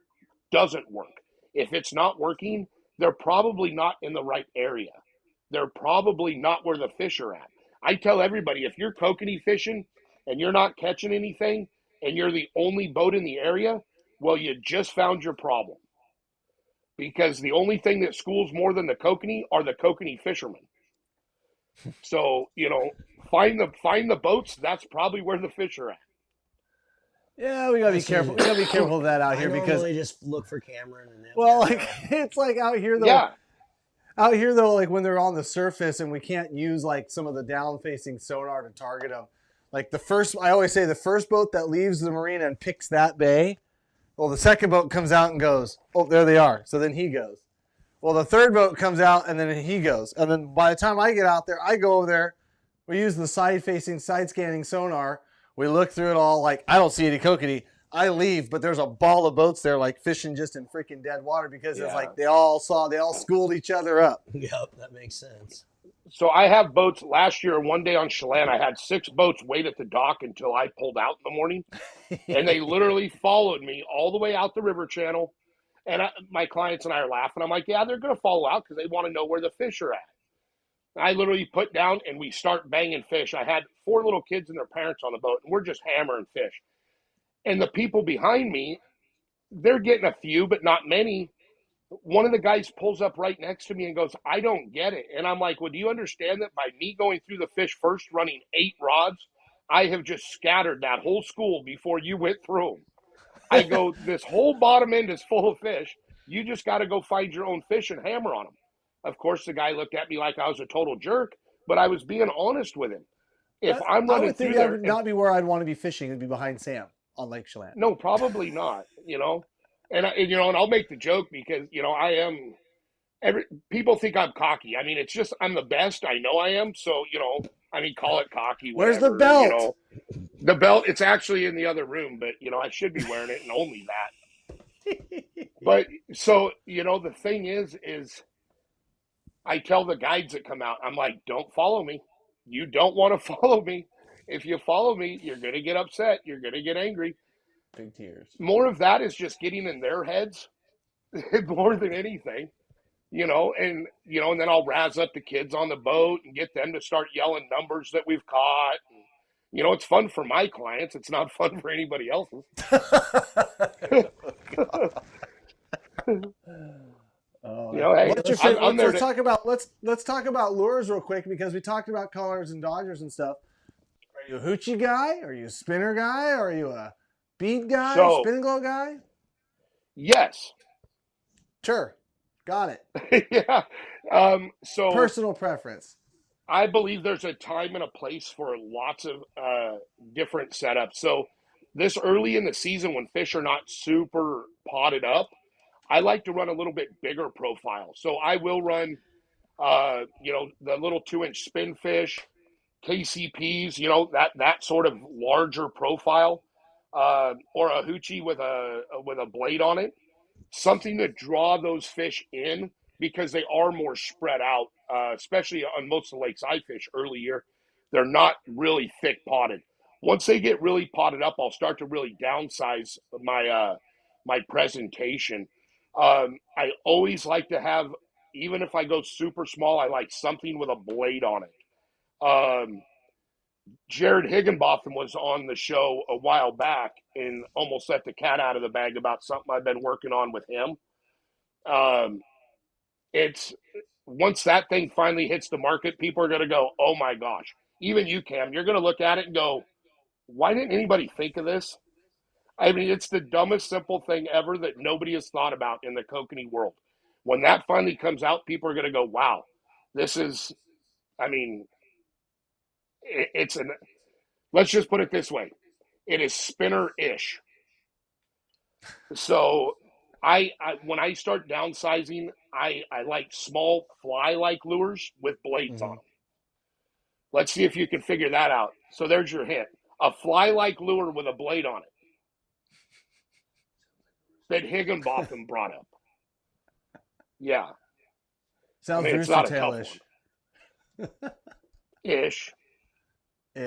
doesn't work. If it's not working, they're probably not in the right area. They're probably not where the fish are at. I tell everybody, if you're kokanee fishing and you're not catching anything and you're the only boat in the area, well, you just found your problem. Because the only thing that schools more than the kokanee are the kokanee fishermen. So, find the boats, that's probably where the fish are at. Yeah, we gotta be careful. We gotta be careful of that out here, because I just look for Cameron and it's like out here though. Yeah. Out here though, like when they're on the surface and we can't use like some of the down-facing sonar to target them. Like I always say, the first boat that leaves the marina and picks that bay, well, the second boat comes out and goes, oh, there they are. So then he goes. Well, the third boat comes out and then he goes. And then by the time I get out there, I go over there. We use the side-facing, side-scanning sonar. We look through it all. Like, I don't see any kokanee. I leave, but there's a ball of boats there, like fishing just in freaking dead water, because it's like they all schooled each other up. Yep, that makes sense. So I have boats. Last year, one day on Chelan, I had 6 boats wait at the dock until I pulled out in the morning, and they literally followed me all the way out the river channel. And my clients and I are laughing. I'm like, yeah, they're going to follow out because they want to know where the fish are at. I literally put down and we start banging fish. I had 4 little kids and their parents on the boat, and we're just hammering fish. And the people behind me, they're getting a few, but not many. One of the guys pulls up right next to me and goes, I don't get it. And I'm like, well, do you understand that by me going through the fish first, running 8 rods, I have just scattered that whole school before you went through them. I go, this whole bottom end is full of fish. You just got to go find your own fish and hammer on them. Of course, the guy looked at me like I was a total jerk, but I was being honest with him. If I'm I running would think through that there, would not be where I'd want to be fishing. It'd be behind Sam on Lake Chelan. no, probably not. And I'll make the joke because I am. People think I'm cocky. I mean, it's just I'm the best. I know I am. So call it cocky. Where's Whatever, the belt? The belt. It's actually in the other room, but I should be wearing it and only that. But so the thing is I tell the guides that come out, I'm like, don't follow me. You don't want to follow me. If you follow me, you're going to get upset. You're going to get angry. Big tears. More of that is just getting in their heads more than anything, and then I'll razz up the kids on the boat and get them to start yelling numbers that we've caught. And, it's fun for my clients. It's not fun for anybody else's. Hey, what's your favorite? Let's talk about lures real quick because we talked about colors and dodgers and stuff. Are you a hoochie guy? Are you a spinner guy? Are you a bead guy? Spin glow guy? Yes. Sure. Got it. Yeah. So personal preference. I believe there's a time and a place for lots of different setups. So this early in the season when fish are not super potted up, I like to run a little bit bigger profile. So I will run, the little 2-inch spin fish, KCPs, that sort of larger profile, or a hoochie with a blade on it, something to draw those fish in because they are more spread out, especially on most of the lakes I fish early year. They're not really thick potted. Once they get really potted up, I'll start to really downsize my presentation. I always like to have, even if I go super small, I like something with a blade on it. Jared Higginbotham was on the show a while back and almost let the cat out of the bag about something I've been working on with him. It's once that thing finally hits the market, people are going to go, oh my gosh. Even you, Cam, you're going to look at it and go, why didn't anybody think of this? I mean, it's the dumbest, simple thing ever that nobody has thought about in the kokanee world. When that finally comes out, people are going to go, wow, this is, let's just put it this way. It is spinner-ish. So when I start downsizing, I like small fly-like lures with blades on them. Let's see if you can figure that out. So there's your hint. A fly-like lure with a blade on it that Higginbotham brought up. Yeah. Sounds it's not a tough one. Ish. So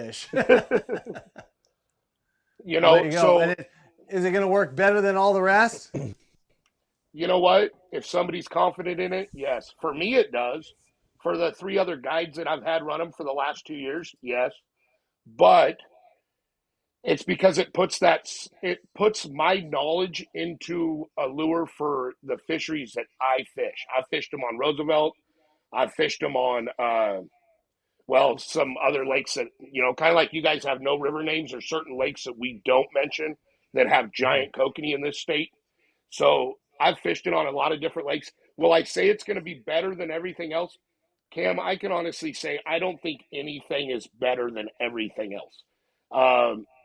is it going to work better than all the rest? You know what? If somebody's confident in it, yes. For me, it does. For the 3 other guides that I've had run them for the last 2 years, yes. But it's because it puts my knowledge into a lure for the fisheries that I fish. I've fished them on Roosevelt. I've fished them on, some other lakes that, kind of like you guys have no river names. There's certain lakes that we don't mention that have giant kokanee in this state. So I've fished it on a lot of different lakes. Will I say it's going to be better than everything else? Cam, I can honestly say I don't think anything is better than everything else.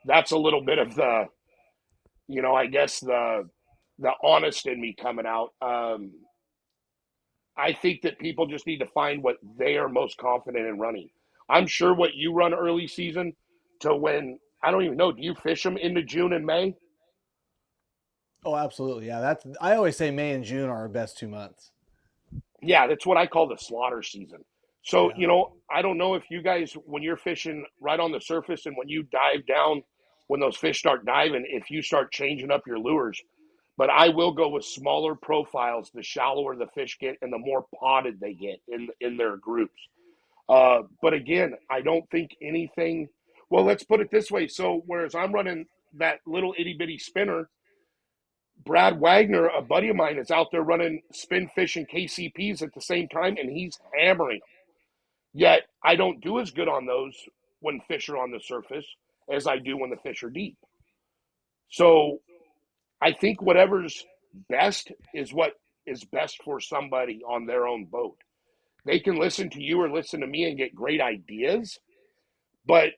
That's a little bit of the, I guess the honest in me coming out. I think that people just need to find what they are most confident in running. I'm sure what you run early season to when, I don't even know, do you fish them into June and May? Oh, absolutely. Yeah, I always say May and June are our best 2 months. Yeah, that's what I call the slaughter season. So, Yeah. you know, I don't know if you guys, when you're fishing right on the surface and when you dive down, when those fish start diving, if you start changing up your lures, but I will go with smaller profiles the shallower the fish get and the more potted they get in their groups. But again, I don't think anything. Well, let's put it this way. So, whereas I'm running that little itty bitty spinner, Brad Wagner, a buddy of mine, is out there running spin fish and KCPs at the same time, and he's hammering them. Yet, I don't do as good on those when fish are on the surface as I do when the fish are deep. So, I think whatever's best is what is best for somebody on their own boat. They can listen to you or listen to me and get great ideas, but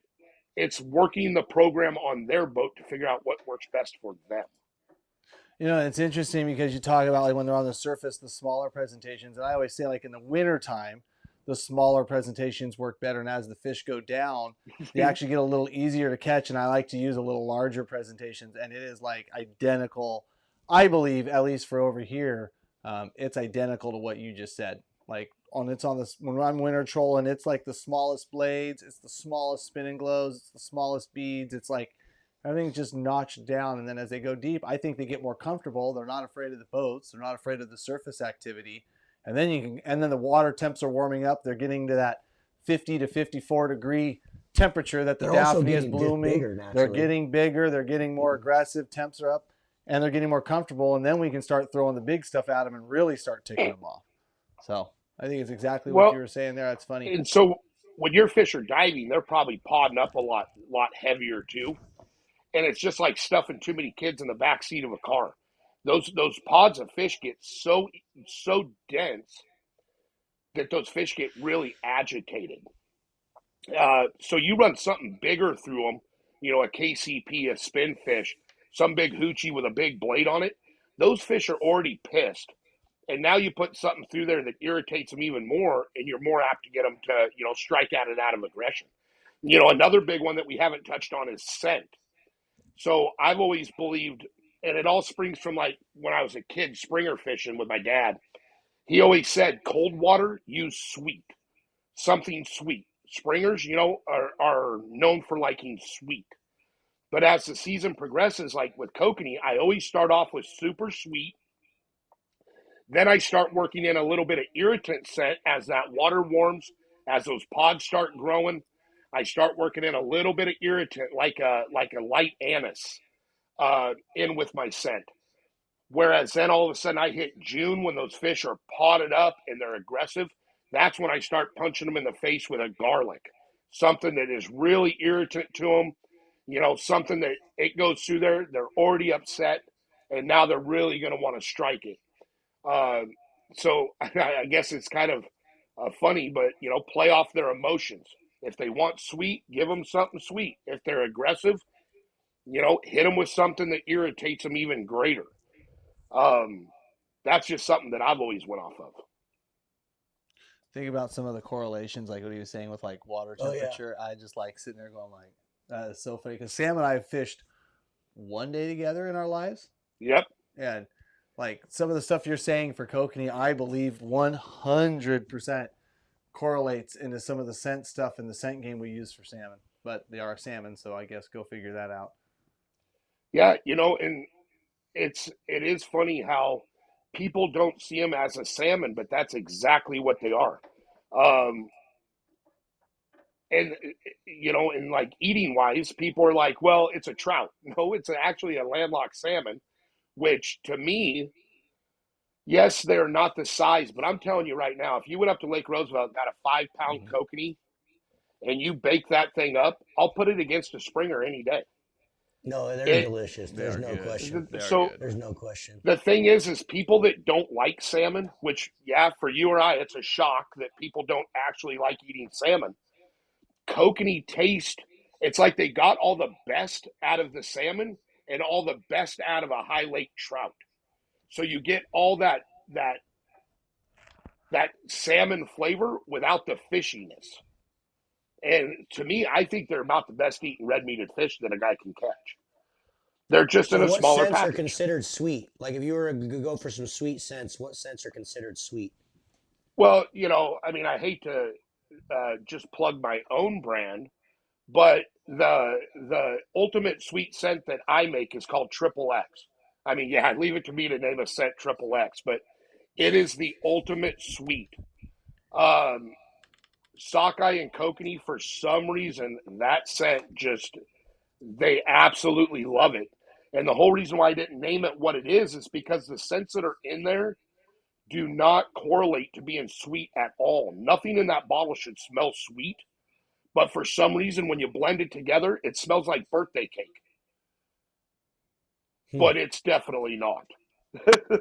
it's working the program on their boat to figure out what works best for them. You know, it's interesting because you talk about like when they're on the surface, the smaller presentations, and I always say like in the winter time, the smaller presentations work better, and as the fish go down, they actually get a little easier to catch. And I like to use a little larger presentations, and it is like identical. I believe, at least for over here, it's identical to what you just said. Like on this when I'm winter trolling, it's like the smallest blades, it's the smallest spinning glows, it's the smallest beads. It's like everything's just notched down, and then as they go deep, I think they get more comfortable. They're not afraid of the boats. They're not afraid of the surface activity. And then the water temps are warming up. They're getting to that 50 to 54 degree temperature that the They're also daphne is getting blooming. bigger They're naturally. getting bigger. They're getting more aggressive. Temps are up, and they're getting more comfortable. And then we can start throwing the big stuff at them and really start ticking them off. So I think it's exactly what you Well, were saying there. That's funny. and so when your fish are diving, they're probably podding up a lot heavier too. And it's just like stuffing too many kids in the back seat of a car. Those pods of fish get so dense that those fish get really agitated. So you run something bigger through them, you know, a KCP, a spin fish, some big hoochie with a big blade on it. Those fish are already pissed. And now you put something through there that irritates them even more, and you're more apt to get them to, you know, strike at it out of aggression. You know, another big one that we haven't touched on is scent. So I've always believed, and it all springs from like when I was a kid springer fishing with my dad. He always said, cold water, use sweet, something sweet. Springers, you know, are known for liking sweet. But as the season progresses, like with kokanee, I always start off with super sweet. Then I start working in a little bit of irritant scent as that water warms, as those pods start growing. I start working in a little bit of irritant, like a light anise, in with my scent. Whereas then all of a sudden I hit June when those fish are potted up and they're aggressive. That's when I start punching them in the face with a garlic, something that is really irritant to them. You know, something that it goes through there. They're already upset, and now they're really going to want to strike it. Uh, so I guess it's kind of funny, but you know, play off their emotions. If they want sweet, give them something sweet. If they're aggressive, you know, hit them with something that irritates them even greater. Um, that's just something that I've always went off of. Think about some of the correlations, like what he was saying with like water Oh, yeah. temperature. I just like sitting there going like, that is so funny because Sam and I have fished one day together in our lives, Yep. and like some of the stuff you're saying for kokanee, I believe 100% correlates into some of the scent stuff in the scent game we use for salmon. But they are salmon, so I guess go figure that out. Yeah, you know, and it is funny how people don't see them as a salmon, but that's exactly what they are. Um, and you know, and like eating wise, people are like, well, it's a trout. No, it's actually a landlocked salmon, which to me, yes, they're not the size, but I'm telling you right now, if you went up to Lake Roosevelt and got a 5 pound kokanee and you bake that thing up, I'll put it against a springer any day. No, they're It, delicious. They There's are no good. question. They are so good. There's no question. the thing is people that don't like salmon, which, yeah, for you or I, it's a shock that people don't actually like eating salmon. Kokanee taste, it's like they got all the best out of the salmon and all the best out of a high lake trout. So you get all that salmon flavor without the fishiness. And to me, I think they're about the best eating red meated fish that a guy can catch. They're just in So a what smaller scents are package. considered sweet? Like if you were to go for some sweet scents, what scents are considered sweet? Well, you know, I mean, I hate to just plug my own brand, but the ultimate sweet scent that I make is called Triple X. I mean, yeah, leave it to me to name a scent Triple X, but it is the ultimate sweet. Sockeye and Kokanee, for some reason, that scent just, they absolutely love it. And the whole reason why I didn't name it what it is because the scents that are in there do not correlate to being sweet at all. Nothing in that bottle should smell sweet, but for some reason, when you blend it together, it smells like birthday cake. But it's definitely not.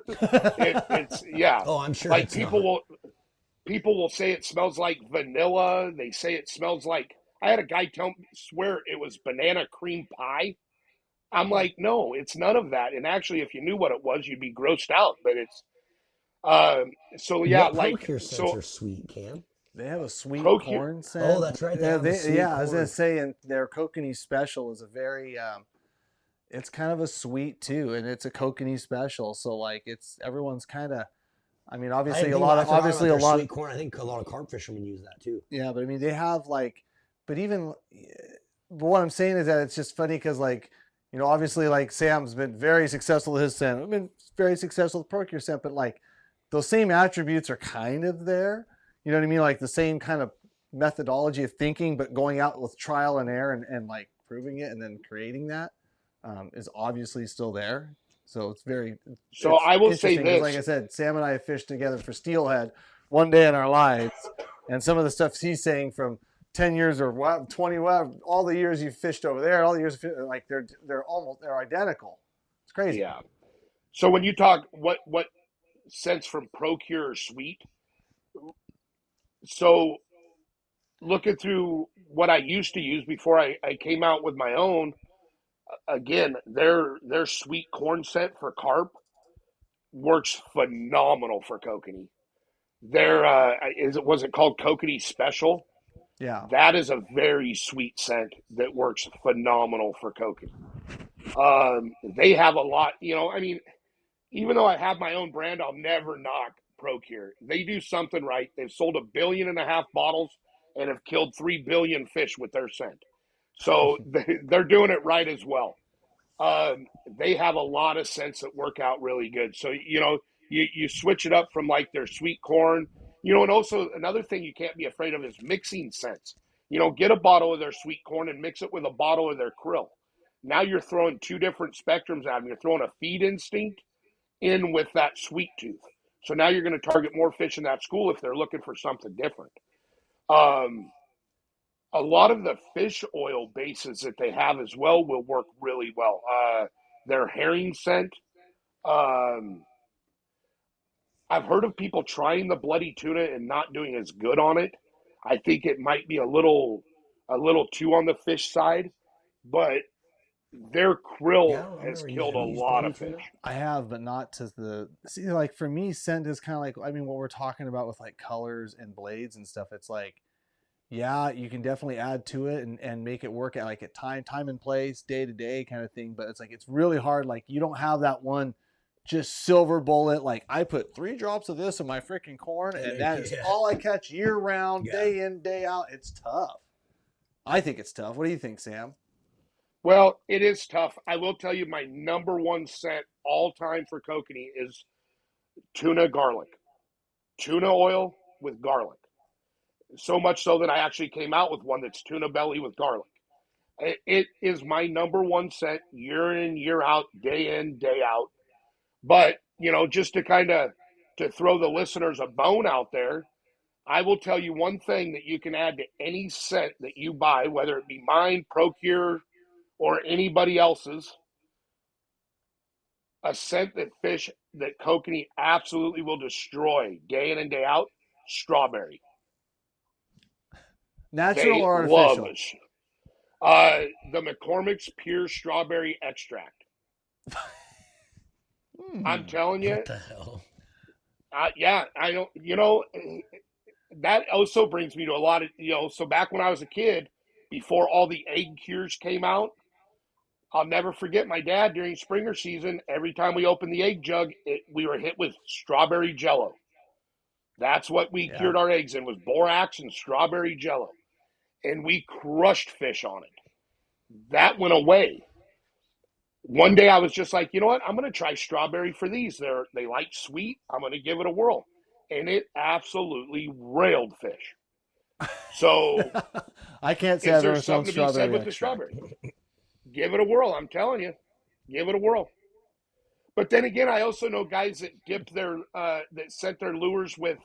It's yeah. Oh, I'm sure Like it's people will say it smells like vanilla. They say it smells like. I had a guy swear it was banana cream pie. I'm like, no, it's none of that. And actually, if you knew what it was, you'd be grossed out. But it's so yeah, What like Procure scents are sweet, Cam? They have a sweet Procure- corn scent. Oh, that's right. They have a sweet I was corn. gonna say, and their Kokanee special is a very, it's kind of a sweet too, and it's a Kokanee special. So like, it's everyone's kind of, I mean, obviously a lot of sweet corn. I think a lot of carp fishermen use that too. Yeah, but I mean, they have like, but even, but what I'm saying is that it's just funny because like, you know, obviously like Sam's been very successful with his scent. I've been very successful with Procure scent, but like those same attributes are kind of there. You know what I mean? Like the same kind of methodology of thinking, but going out with trial and error and like proving it and then creating that is obviously still there. So it's very. So it's I will say interesting 'cause this. like I said, Sam and I have fished together for steelhead one day in our lives, and some of the stuff he's saying from 10 years or 20, all the years you've fished over there, all the years like they're identical. It's crazy. Yeah. So when you talk what scents from Procure are sweet, so looking through what I used to use before I came out with my own, again, their sweet corn scent for carp works phenomenal for Kokanee. Their was it called Kokanee Special? Yeah. That is a very sweet scent that works phenomenal for Kokanee. They have a lot, you know, I mean, even though I have my own brand, I'll never knock Procure. They do something right. They've sold 1.5 billion bottles and have killed 3 billion fish with their scent. So they're doing it right as well. They have a lot of scents that work out really good. So, you know, you switch it up from like their sweet corn, you know, and also another thing you can't be afraid of is mixing scents. You know, get a bottle of their sweet corn and mix it with a bottle of their krill. Now you're throwing two different spectrums at them. You're throwing a feed instinct in with that sweet tooth. So now you're going to target more fish in that school if they're looking for something different. A lot of the fish oil bases that they have as well will work really well. Their herring scent. I've heard of people trying the bloody tuna and not doing as good on it. I think it might be a little too on the fish side, but their krill has killed a lot of fish. I have, but not to the see. Like for me, scent is kind of like, I mean, what we're talking about with like colors and blades and stuff. It's like, yeah, you can definitely add to it and make it work at like at time and place, day to day kind of thing. But it's like it's really hard. Like you don't have that one just silver bullet. Like I put 3 drops of this in my freaking corn, and that's all I catch year round, day in, day out. It's tough. I think it's tough. What do you think, Sam? Well, it is tough. I will tell you my number one scent all time for Kokanee is tuna garlic. Tuna oil with garlic. So much so that I actually came out with one that's tuna belly with garlic. It is my number one scent year in, year out, day in, day out. But, you know, just to kind of to throw the listeners a bone out there, I will tell you one thing that you can add to any scent that you buy, whether it be mine, Procure, or anybody else's, a scent that Kokanee absolutely will destroy day in and day out, strawberry. Natural or artificial? The McCormick's Pure Strawberry Extract. I'm telling you. What the hell? Yeah, I don't, you know, that also brings me to a lot of, you know, so back when I was a kid, before all the egg cures came out, I'll never forget my dad during Springer season. Every time we opened the egg jug, we were hit with strawberry jello. That's what we cured our eggs in, was borax and strawberry jello. And we crushed fish on it. That went away. One day I was just like, you know what? I'm going to try strawberry for these. They like sweet. I'm going to give it a whirl. And it absolutely railed fish. So I can't say is I've there ever thrown something to be said strawberry with the extract. strawberry? Give it a whirl. I'm telling you. Give it a whirl. But then again, I also know guys that dip their that set their lures with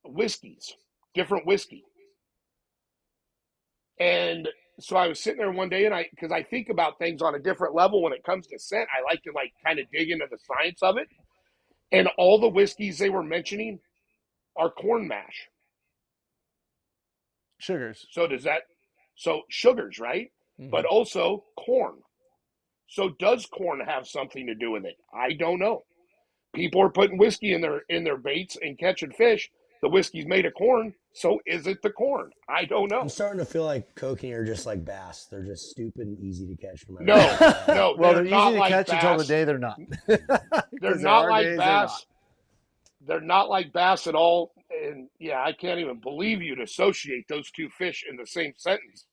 whiskeys, different whiskey. And so I was sitting there one day, and because I think about things on a different level when it comes to scent, I like to kind of dig into the science of it. And all the whiskeys they were mentioning are corn mash. Sugars. So sugars, right? Mm-hmm. But also corn. So does corn have something to do with it? I don't know. People are putting whiskey in their baits and catching fish. The whiskey's made of corn, so is it the corn? I don't know. I'm starting to feel like kokanee are just like bass. They're just stupid and easy to catch. No. Well, they're easy to like catch bass. until the day they're not. They're not like bass. They're not like bass at all. And yeah, I can't even believe you'd associate those two fish in the same sentence.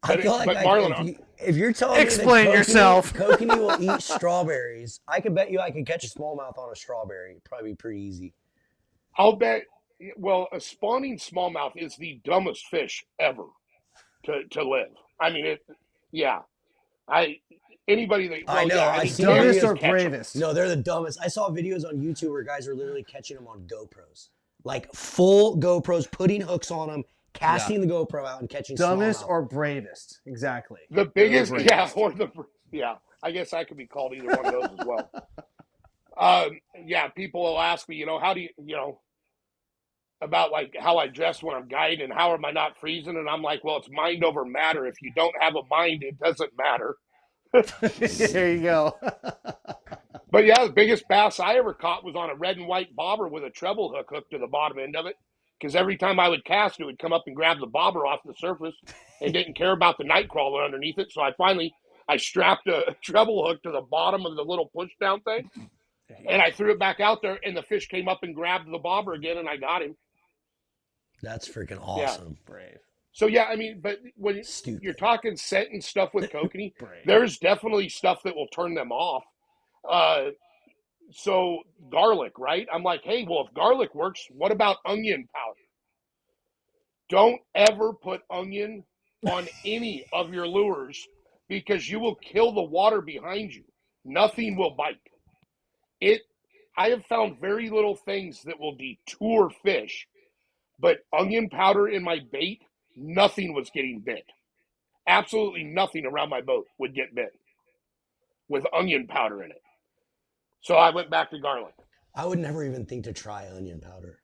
I feel like Marlon, if you're telling explain me that yourself. Kokanee will eat strawberries, I could bet you I could catch a smallmouth on a strawberry. It'd probably be pretty easy. I'll bet. Well, a spawning smallmouth is the dumbest fish ever to live. I mean, anybody that I know. I see dumbest or bravest. No, they're the dumbest. I saw videos on YouTube where guys are literally catching them on GoPros, like full GoPros, putting hooks on them, casting the GoPro out and catching dumbest smallmouth. or bravest, exactly. The biggest, I guess I could be called either one of those as well. People will ask me, how do you, about like how I dress when I'm guiding and how am I not freezing? And I'm like, well, it's mind over matter. If you don't have a mind, it doesn't matter. There you go. But yeah, the biggest bass I ever caught was on a red and white bobber with a treble hook hooked to the bottom end of it. Because every time I would cast, it would come up and grab the bobber off the surface and didn't care about the night crawler underneath it. So I strapped a treble hook to the bottom of the little push down thing. And I threw it back out there, and the fish came up and grabbed the bobber again, and I got him. That's freaking awesome. Yeah. Brave. So, yeah, I mean, but when you're talking scent and stuff with kokanee, there's definitely stuff that will turn them off. So garlic, right? I'm like, hey, well, if garlic works, what about onion powder? Don't ever put onion on any of your lures because you will kill the water behind you. Nothing will bite. I have found very little things that will detour fish, but onion powder in my bait, nothing was getting bit. Absolutely nothing around my boat would get bit with onion powder in it. So I went back to garlic. I would never even think to try onion powder.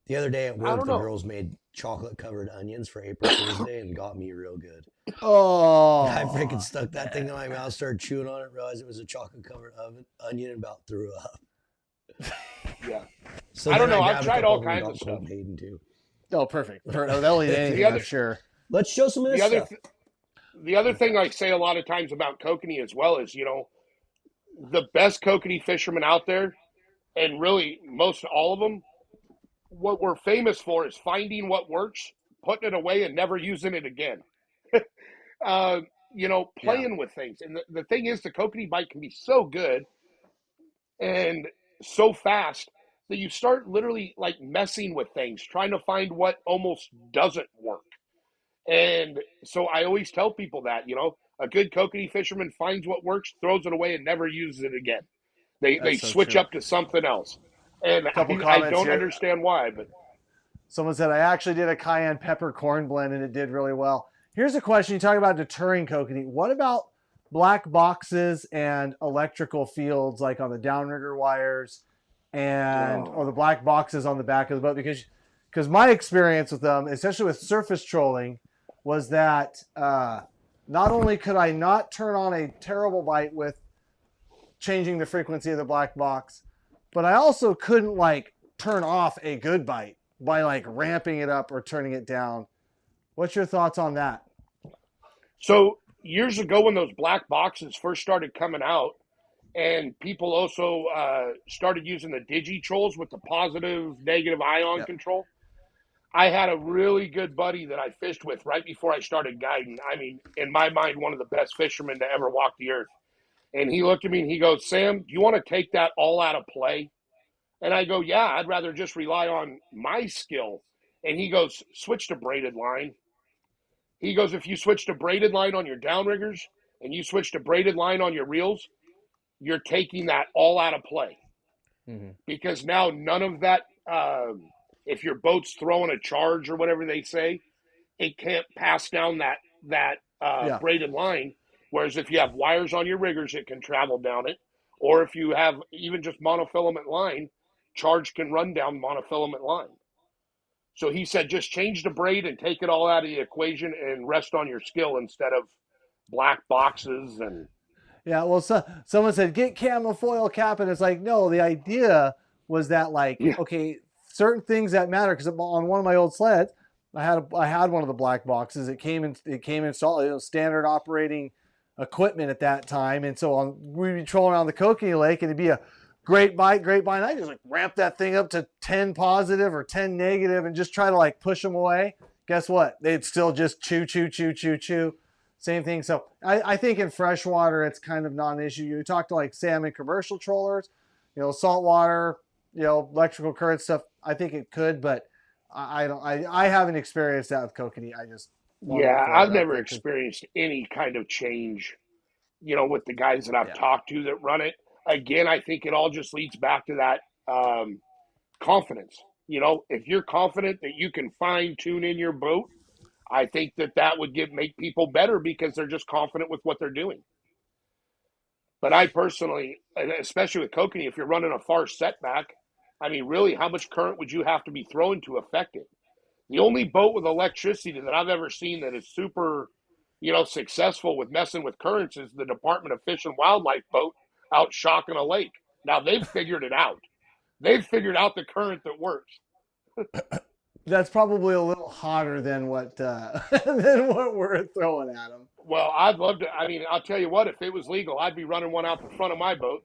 The other day at work, the girls made chocolate-covered onions for April Fool's Day and got me real good. Oh. I freaking stuck that thing in my mouth, started chewing on it, realized it was a chocolate-covered onion, and about threw up. Yeah. So I don't know. I've tried all kinds of stuff. Hayden too. Oh, perfect. They'll eat anything, I'm sure. Let's show some of this stuff. The other thing I say a lot of times about kokanee as well is, the best kokanee fishermen out there, and really most all of them, what we're famous for is finding what works, putting it away, and never using it again. Playing with things. And the thing is, the kokanee bite can be so good and so fast that you start literally like messing with things, trying to find what almost doesn't work. And so I always tell people that, a good kokanee fisherman finds what works, throws it away, and never uses it again. They switch up to something else. And I don't understand why, but someone said, I actually did a cayenne pepper corn blend and it did really well. Here's a question. You talk about deterring kokanee. What about black boxes and electrical fields like on the downrigger wires or the black boxes on the back of the boat? Because my experience with them, especially with surface trolling, was that not only could I not turn on a terrible bite with changing the frequency of the black box, but I also couldn't turn off a good bite by ramping it up or turning it down. What's your thoughts on that? So years ago when those black boxes first started coming out, And people also started using the digi-trolls with the positive, negative ion Yep. control. I had a really good buddy that I fished with right before I started guiding. I mean, in my mind, one of the best fishermen to ever walk the earth. And he looked at me and he goes, Sam, do you want to take that all out of play? And I go, yeah, I'd rather just rely on my skill. And he goes, switch to braided line. He goes, if you switch to braided line on your downriggers and you switch to braided line on your reels, you're taking that all out of play. Mhm. Because now none of that, if your boat's throwing a charge or whatever they say, it can't pass down that Yeah. braided line. Whereas if you have wires on your riggers, it can travel down it. Or if you have even just monofilament line, charge can run down monofilament line. So he said, just change the braid and take it all out of the equation and rest on your skill instead of black boxes. And Yeah, well, someone said get camo foil cap, and it's like, no, the idea was that, like, Yeah. okay, certain things that matter, because on one of my old sleds, I had one of the black boxes. It came installed, it was standard operating equipment at that time, and so we'd be trolling around the Kokanee Lake, and it'd be a great bite. I just like ramp that thing up to 10 positive or 10 negative, and just try to like push them away. Guess what? They'd still just chew. Same thing. So I think in freshwater, it's kind of not an issue. You talk to like salmon commercial trollers, saltwater, electrical current stuff. I think it could, but I haven't experienced that with Kokanee. I just I've never experienced any kind of change, with the guys that I've talked to that run it. Again, I think it all just leads back to that confidence. If you're confident that you can fine tune in your boat, I think that would make people better because they're just confident with what they're doing. But I personally, especially with Kokanee, if you're running a far setback, I mean, really, how much current would you have to be throwing to affect it? The only boat with electricity that I've ever seen that is super, successful with messing with currents is the Department of Fish and Wildlife boat out shocking a lake. Now, they've figured it out. They've figured out the current that works. That's probably a little hotter than what we're throwing at them. Well, I'd love to. I mean, I'll tell you what, if it was legal, I'd be running one out the front of my boat,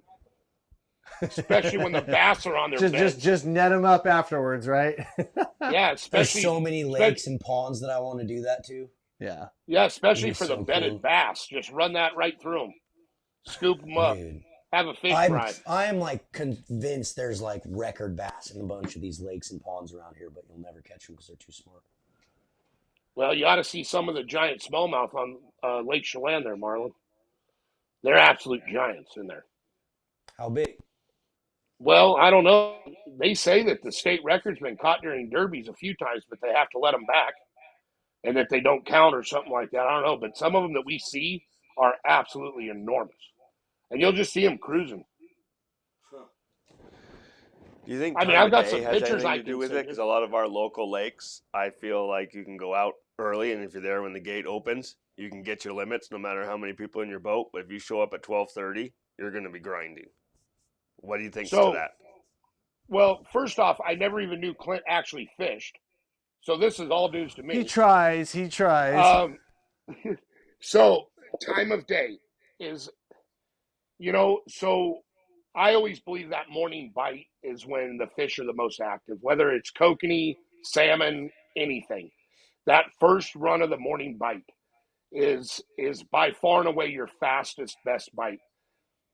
especially when the bass are on their beds. Just net them up afterwards, right? Yeah, especially. There's so many lakes and ponds that I want to do that to. Yeah. Yeah, especially for the so bedded cool. bass. Just run that right through them. Scoop them up. Dude. Have a fish fry. I'm like convinced there's like record bass in a bunch of these lakes and ponds around here, but you'll never catch them because they're too smart. Well, you ought to see some of the giant smallmouth on Lake Chelan there, Marlon. They're absolute giants in there. How big? Well, I don't know. They say that the state record's been caught during derbies a few times, but they have to let them back and that they don't count or something like that. I don't know. But some of them that we see are absolutely enormous. And you'll just see them cruising. Do you think I mean, time I've of got day some has pictures anything I to can do with send it? you. Because a lot of our local lakes, I feel like you can go out early, and if you're there when the gate opens, you can get your limits no matter how many people in your boat. But if you show up at 12:30, you're going to be grinding. What do you think to that? Well, first off, I never even knew Clint actually fished. So this is all news to me. He tries. So time of day is, so I always believe that morning bite is when the fish are the most active, whether it's kokanee, salmon, anything. That first run of the morning bite is by far and away your fastest, best bite.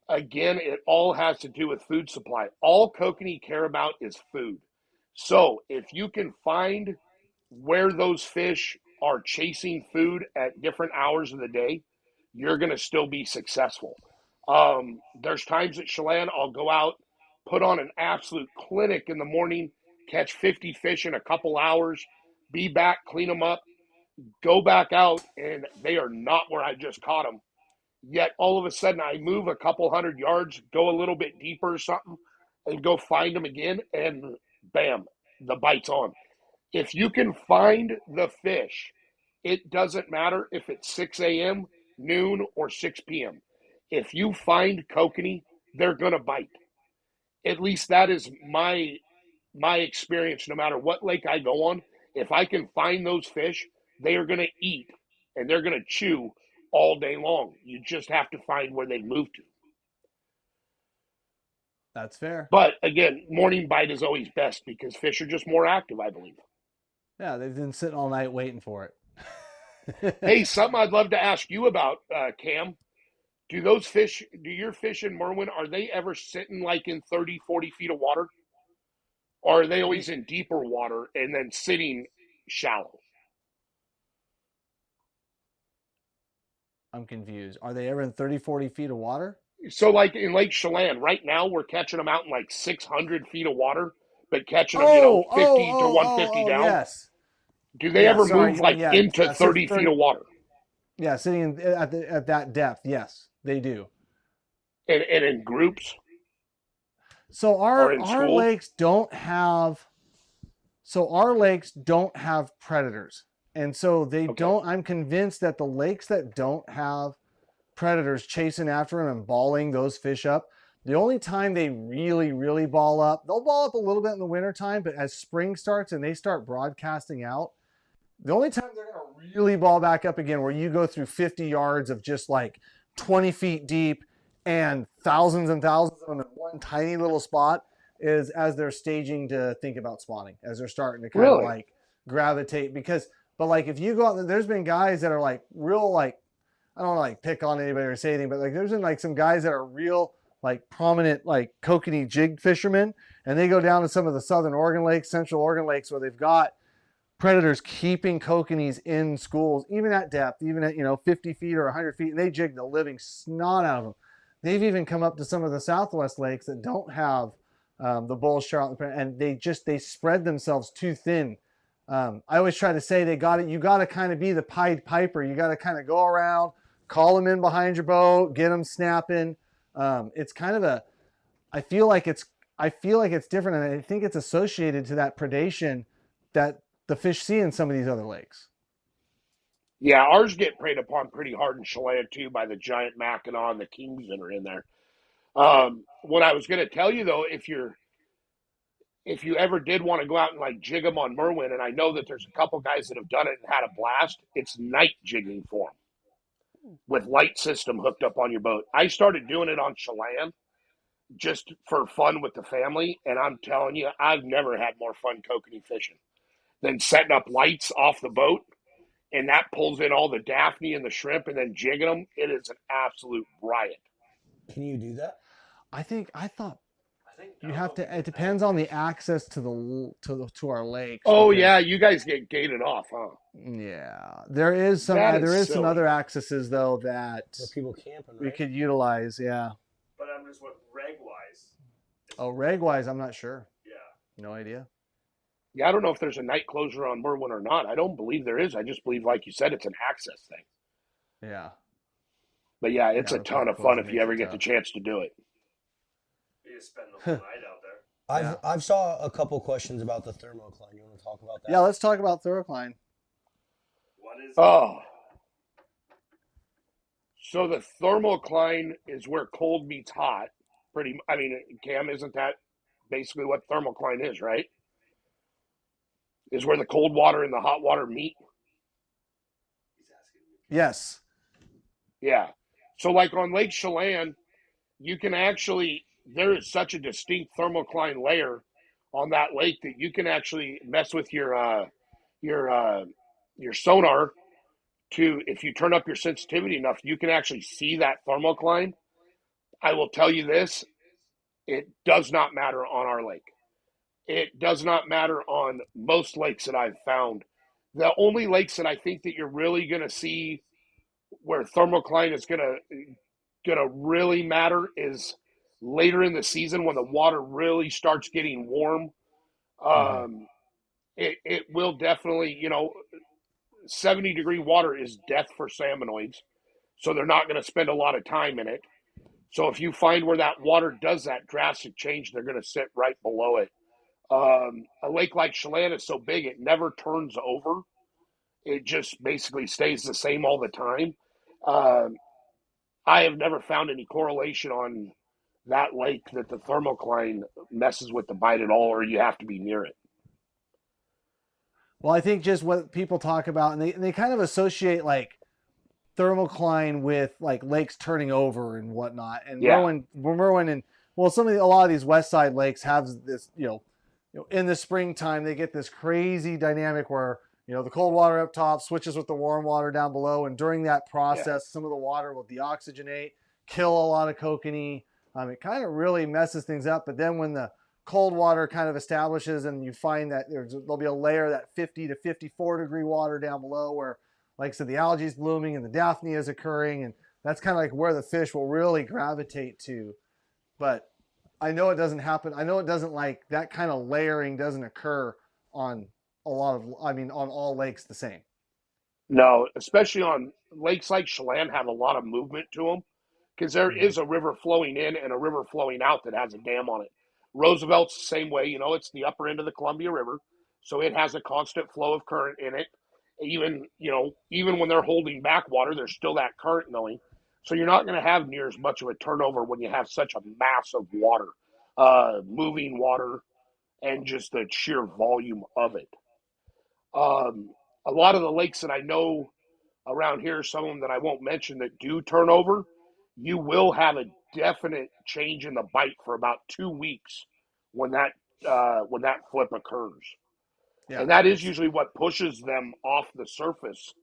Again, it all has to do with food supply. All kokanee care about is food. So if you can find where those fish are chasing food at different hours of the day, you're going to still be successful. There's times at Chelan I'll go out, put on an absolute clinic in the morning, catch 50 fish in a couple hours, be back, clean them up, go back out, and they are not where I just caught them. Yet all of a sudden I move a couple 100 yards, go a little bit deeper or something, and go find them again, and bam, the bite's on. If you can find the fish, it doesn't matter if it's 6 a.m., noon, or 6 p.m. If you find kokanee, they're going to bite. At least that is my experience. No matter what lake I go on, if I can find those fish, they are going to eat, and they're going to chew all day long. You just have to find where they move to. That's fair. But again, morning bite is always best because fish are just more active, I believe. Yeah, they've been sitting all night waiting for it. Hey, something I'd love to ask you about, Cam. Do your fish in Merwin, are they ever sitting like in 30, 40 feet of water? Or are they always in deeper water and then sitting shallow? I'm confused. Are they ever in 30, 40 feet of water? So, like in Lake Chelan, right now we're catching them out in like 600 feet of water, but catching them, Oh, 50 to 150 down. yes. Do they Yeah, ever sorry. move like into Yeah, so 30 feet of water? Yeah, sitting at that depth. Yes, they do. And in groups So or in our schools? lakes don't have predators. And so they Okay. don't, I'm convinced that the lakes that don't have predators chasing after them and balling those fish up, the only time they really, really ball up, they'll ball up a little bit in the wintertime, but as spring starts and they start broadcasting out, the only time they're going to really ball back up again, where you go through 50 yards of just like 20 feet deep and thousands of them in one tiny little spot, is as they're staging to think about spawning, as they're starting to kind of Really? like gravitate. But like if you go out, there's been guys that are like real, like, I don't want to like pick on anybody or say anything, but like there's been like some guys that are real like prominent like kokanee jig fishermen, and they go down to some of the southern Oregon lakes, central Oregon lakes, where they've got predators keeping kokanees in schools, even at depth, even at 50 feet or 100 feet, and they jig the living snot out of them. They've even come up to some of the Southwest lakes that don't have the bull, charlotte, and they spread themselves too thin. I always try to say you got to kind of be the Pied Piper. You got to kind of go around, call them in behind your boat, get them snapping. It's kind of I feel like it's different, and I think it's associated to that predation that the fish see in some of these other lakes. Yeah, ours get preyed upon pretty hard in Chelan too by the giant Mackinaw and the kings that are in there. What I was going to tell you though, if you ever did want to go out and like jig them on Merwin, and I know that there's a couple guys that have done it and had a blast, it's night jigging for them with light system hooked up on your boat. I started doing it on Chelan just for fun with the family, and I'm telling you, I've never had more fun kokanee fishing than setting up lights off the boat, and that pulls in all the Daphne and the shrimp, and then jigging them. It is an absolute riot. Can you do that? I thought you have to. It depends on the access to our lakes. Oh yeah, you guys get gated off, huh? Yeah, there is some silly. other accesses though that For people camping, right? we could utilize. Yeah. But I'm just what reg wise. Oh, reg wise, I'm not sure. Yeah. No idea. Yeah, I don't know if there's a night closure on Merwin or not. I don't believe there is. I just believe, like you said, it's an access thing. Yeah. But yeah, it's a the ton park of fun closure if you makes ever it get the tough. chance to do it. You just spend the whole night out there. I've saw a couple questions about the thermocline. You want to talk about that? Yeah, let's talk about thermocline. What is it? Oh. So the thermocline is where cold meets hot. Cam, isn't that basically what thermocline is, right? Is where the cold water and the hot water meet. He's asking you. Yes. Yeah. So like on Lake Chelan, you can actually, there is such a distinct thermocline layer on that lake that you can actually mess with your sonar to, if you turn up your sensitivity enough, you can actually see that thermocline. I will tell you this, it does not matter on our lake. It does not matter on most lakes that I've found. The only lakes that I think that you're really going to see where thermocline is going to really matter is later in the season when the water really starts getting warm. It will definitely, 70-degree water is death for salmonoids, so they're not going to spend a lot of time in it. So if you find where that water does that drastic change, they're going to sit right below it. A lake like Chelan is so big, it never turns over. It just basically stays the same all the time. I have never found any correlation on that lake that the thermocline messes with the bite at all, or you have to be near it. Well, I think just what people talk about, and they kind of associate like thermocline with like lakes turning over and whatnot. And Yeah. Merwin Well, a lot of these west side lakes have this, in the springtime they get this crazy dynamic where the cold water up top switches with the warm water down below, and during that process, some of the water will deoxygenate, kill a lot of kokanee. It kind of really messes things up. But then when the cold water kind of establishes, and you find that there'll be a layer, that 50 to 54 degree water down below, where, like I said, the algae is blooming and the daphnia is occurring, and that's kind of like where the fish will really gravitate to. But I know it doesn't happen. I know it doesn't, like, that kind of layering doesn't occur on on all lakes the same. No, especially on lakes like Chelan have a lot of movement to them because there is a river flowing in and a river flowing out that has a dam on it. Roosevelt's the same way. It's the upper end of the Columbia River, so it has a constant flow of current in it. Even when they're holding back water, there's still that current going. So you're not going to have near as much of a turnover when you have such a mass of water, moving water, and just the sheer volume of it. A lot of the lakes that I know around here, some of them that I won't mention that do turn over, you will have a definite change in the bite for about 2 weeks when that flip occurs. Yeah, and that is usually what pushes them off the surface,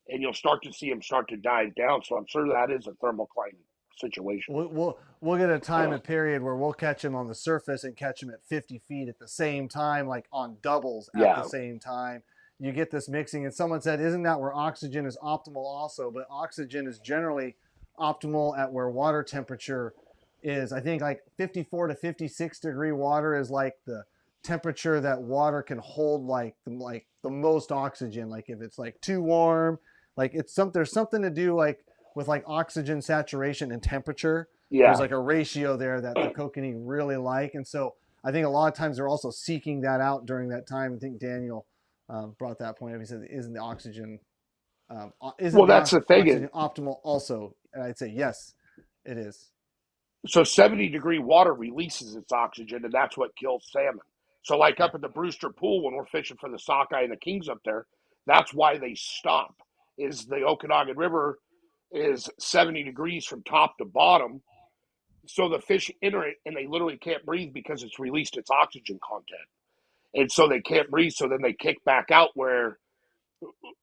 and you'll start to see them start to dive down. So I'm sure that is a thermocline situation. We'll get a time and period where we'll catch them on the surface and catch them at 50 feet at the same time, like on doubles at the same time. You get this mixing, and someone said, isn't that where oxygen is optimal also? But oxygen is generally optimal at where water temperature is. I think like 54 to 56 degree water is like the temperature that water can hold, like the most oxygen. Like if it's like too warm, like there's something to do like with like oxygen saturation and temperature. There's like a ratio there that the kokanee really like, and so I think a lot of times they're also seeking that out during that time. I think Daniel brought that point up. He said, "Isn't the oxygen that's the thing oxygen optimal also?" And I'd say yes, it is. So 70-degree water releases its oxygen, and that's what kills salmon. So like up at the Brewster Pool when we're fishing for the sockeye and the kings up there, that's why they stop. Is the Okanagan River is 70 degrees from top to bottom, so the fish enter it and they literally can't breathe because it's released its oxygen content, and so they can't breathe. So then they kick back out. Where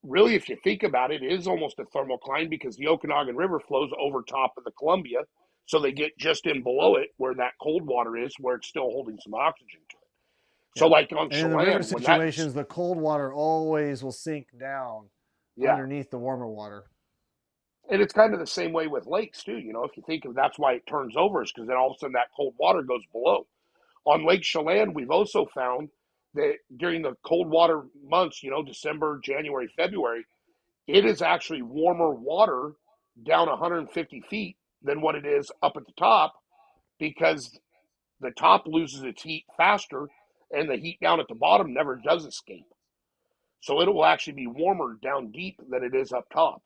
really, if you think about it, it is almost a thermocline because the Okanagan River flows over top of the Columbia, so they get just in below it where that cold water is, where it's still holding some oxygen to it. So like on Chelan, in the river situations, the cold water always will sink down underneath the warmer water. And it's kind of the same way with lakes too. If you think of that's why it turns over, is because then all of a sudden that cold water goes below. On Lake Chelan, we've also found that during the cold water months, December, January, February, it is actually warmer water down 150 feet than what it is up at the top, because the top loses its heat faster and the heat down at the bottom never does escape. So it will actually be warmer down deep than it is up top.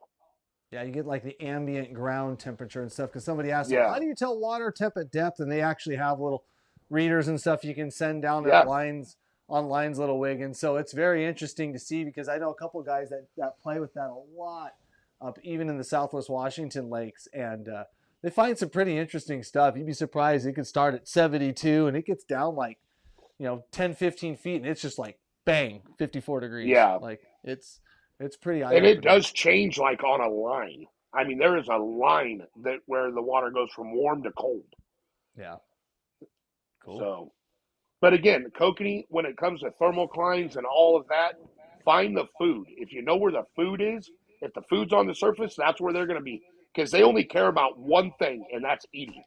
Yeah, you get like the ambient ground temperature and stuff, because somebody asked, how do you tell water temp at depth? And they actually have little readers and stuff you can send down at lines on Lines Little Wig. And so it's very interesting to see, because I know a couple of guys that play with that a lot up even in the Southwest Washington lakes, and they find some pretty interesting stuff. You'd be surprised. It could start at 72 and it gets down like 10, 15 feet, and it's just like bang, 54 degrees. Like it's pretty eye-opening. And it does change like on a line. I mean, there is a line that where the water goes from warm to cold. Yeah. Cool. So, but again, kokanee, when it comes to thermoclines and all of that, find the food. If you know where the food is, if the food's on the surface, that's where they're going to be, because they only care about one thing, and that's eating.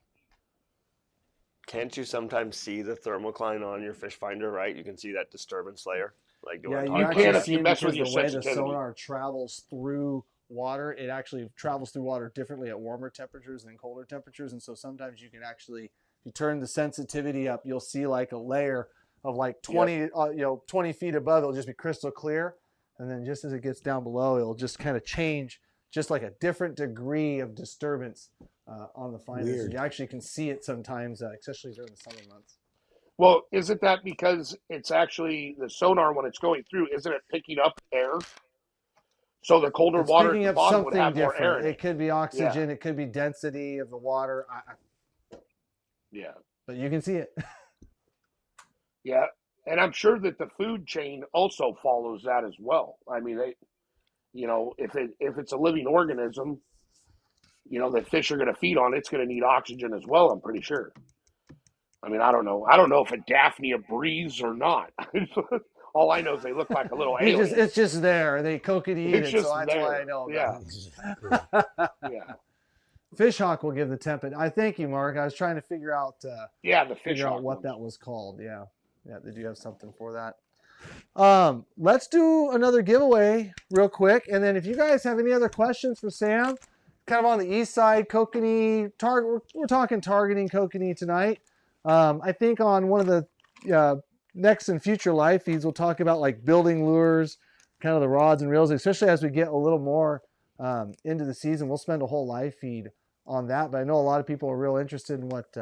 Can't you sometimes see the thermocline on your fish finder, right? You can see that disturbance layer. Like, you can if you mess with your sensitivity. The sonar travels through water. It actually travels through water differently at warmer temperatures than colder temperatures, and so sometimes you can actually, if you turn the sensitivity up, you'll see like a layer of like 20 feet above. It'll just be crystal clear, and then just as it gets down below, it'll just kind of change, just like a different degree of disturbance on the finder. So you actually can see it sometimes, especially during the summer months. Well, isn't that because it's actually the sonar, when it's going through, isn't it picking up air? So the colder water at the bottom would have more air in it. It could be oxygen. It could be density of the water. Yeah. but you can see it. Yeah. And I'm sure that the food chain also follows that as well. I mean, if it's a living organism, that fish are going to feed on, it's going to need oxygen as well, I'm pretty sure. I mean, I don't know. I don't know if a Daphnia breathes or not. All I know is they look like a little alien. It's just there. They kokanee It's it, just so that's there. why I know about Exactly. it. Yeah. Fish hawk will give the template. I thank you, Mark. I was trying to figure out The fish figure out hawk what ones. that was called. Yeah. Did you have something for that? Let's do another giveaway real quick, and then if you guys have any other questions for Sam, kind of on the east side, kokanee target. We're talking targeting kokanee tonight. I think on one of the next and future live feeds, we'll talk about like building lures, kind of the rods and reels, especially as we get a little more into the season. We'll spend a whole live feed on that, but I know a lot of people are real interested in what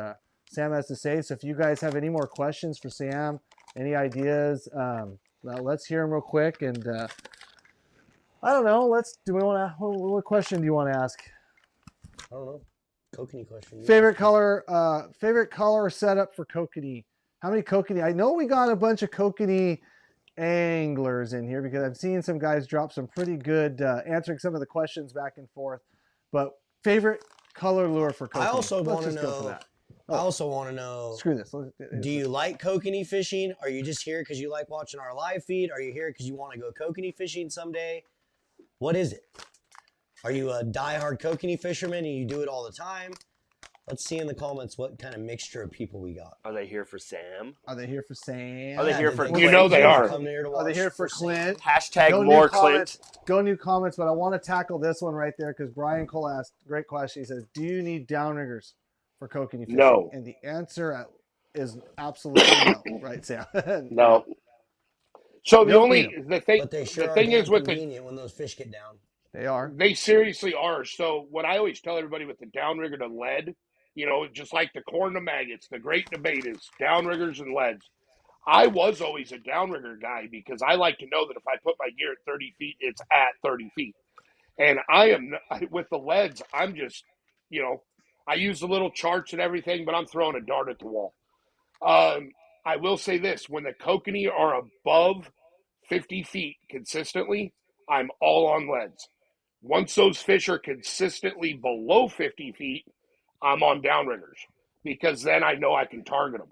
Sam has to say. So if you guys have any more questions for Sam, any ideas, let's hear them real quick. And I don't know. What question do you want to ask? I don't know. Kokanee question. Favorite color setup for kokanee. How many kokanee? I know we got a bunch of kokanee anglers in here because I've seen some guys drop some pretty good answering some of the questions back and forth. But favorite color lure for kokanee. I also want to Let's just go for know. that. I also want to know. Screw this. Do you like kokanee fishing? Are you just here because you like watching our live feed? Are you here because you want to go kokanee fishing someday? What is it? Are you a diehard kokanee fisherman and you do it all the time? Let's see in the comments what kind of mixture of people we got. Are they here for Sam? Are they here for Sam? Are they here for You Clint? know they are. Come here to Are they watch here for Sam. Clint? Hashtag Go more new comments. Clint. Go new comments, but I want to tackle this one right there because Brian Cole asked great question. He says, "Do you need downriggers for kokanee fishing?" No. And the answer is absolutely no. Right, Sam? No. So You don't need the thing But they sure the are thing damn is with convenient when those fish get down. They are. they seriously are. So what I always tell everybody with the downrigger to lead, just like the corn to maggots, the great debate is downriggers and leads. I was always a downrigger guy because I like to know that if I put my gear at 30 feet, it's at 30 feet. And with the leads, I'm just, I use the little charts and everything, but I'm throwing a dart at the wall. I will say this, when the kokanee are above 50 feet consistently, I'm all on leads. Once those fish are consistently below 50 feet, I'm on downriggers because then I know I can target them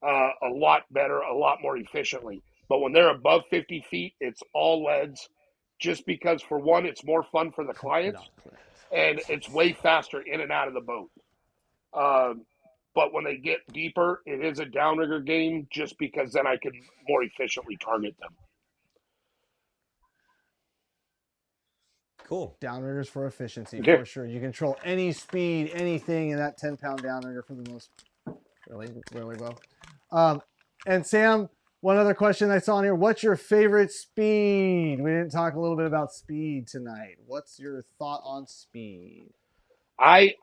a lot better, a lot more efficiently. But when they're above 50 feet, it's all leads just because, for one, it's more fun for the clients and it's way faster in and out of the boat. But when they get deeper, it is a downrigger game just because then I can more efficiently target them. Cool. Downriggers for efficiency, Okay. for sure. You control any speed, anything in that 10-pound downrigger for the most, really, really well. And Sam, one other question I saw in here. What's your favorite speed? We didn't talk a little bit about speed tonight. What's your thought on speed? I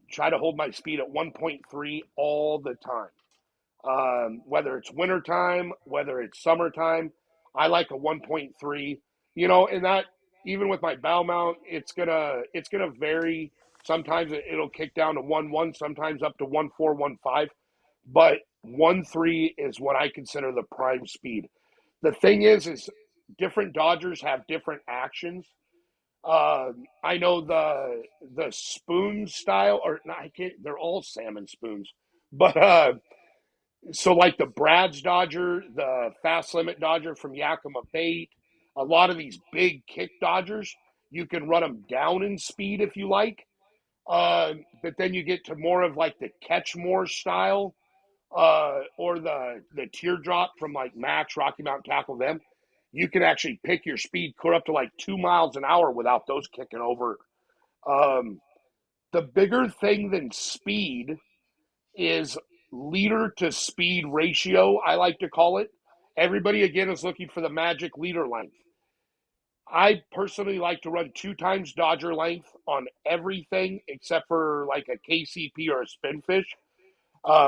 try to hold my speed at 1.3 all the time. Whether it's wintertime, whether it's summertime, I like a 1.3. And that, even with my bow mount, it's gonna vary. Sometimes it'll kick down to 1.1, sometimes up to 1.4, 1.5. But 1.3 is what I consider the prime speed. The thing is different Dodgers have different actions. I know the spoon style, or no, I can't. They're all salmon spoons, but so like the Brad's Dodger, the Fast Limit Dodger from Yakima Bait, a lot of these big kick Dodgers, you can run them down in speed if you like, but then you get to more of like the Catch More style, or the teardrop from like Max, Rocky Mountain Tackle, them. You can actually pick your speed clear up to like 2 miles an hour without those kicking over. The bigger thing than speed is leader to speed ratio, I like to call it. Everybody, again, is looking for the magic leader length. I personally like to run 2 times Dodger length on everything except for like a KCP or a spinfish.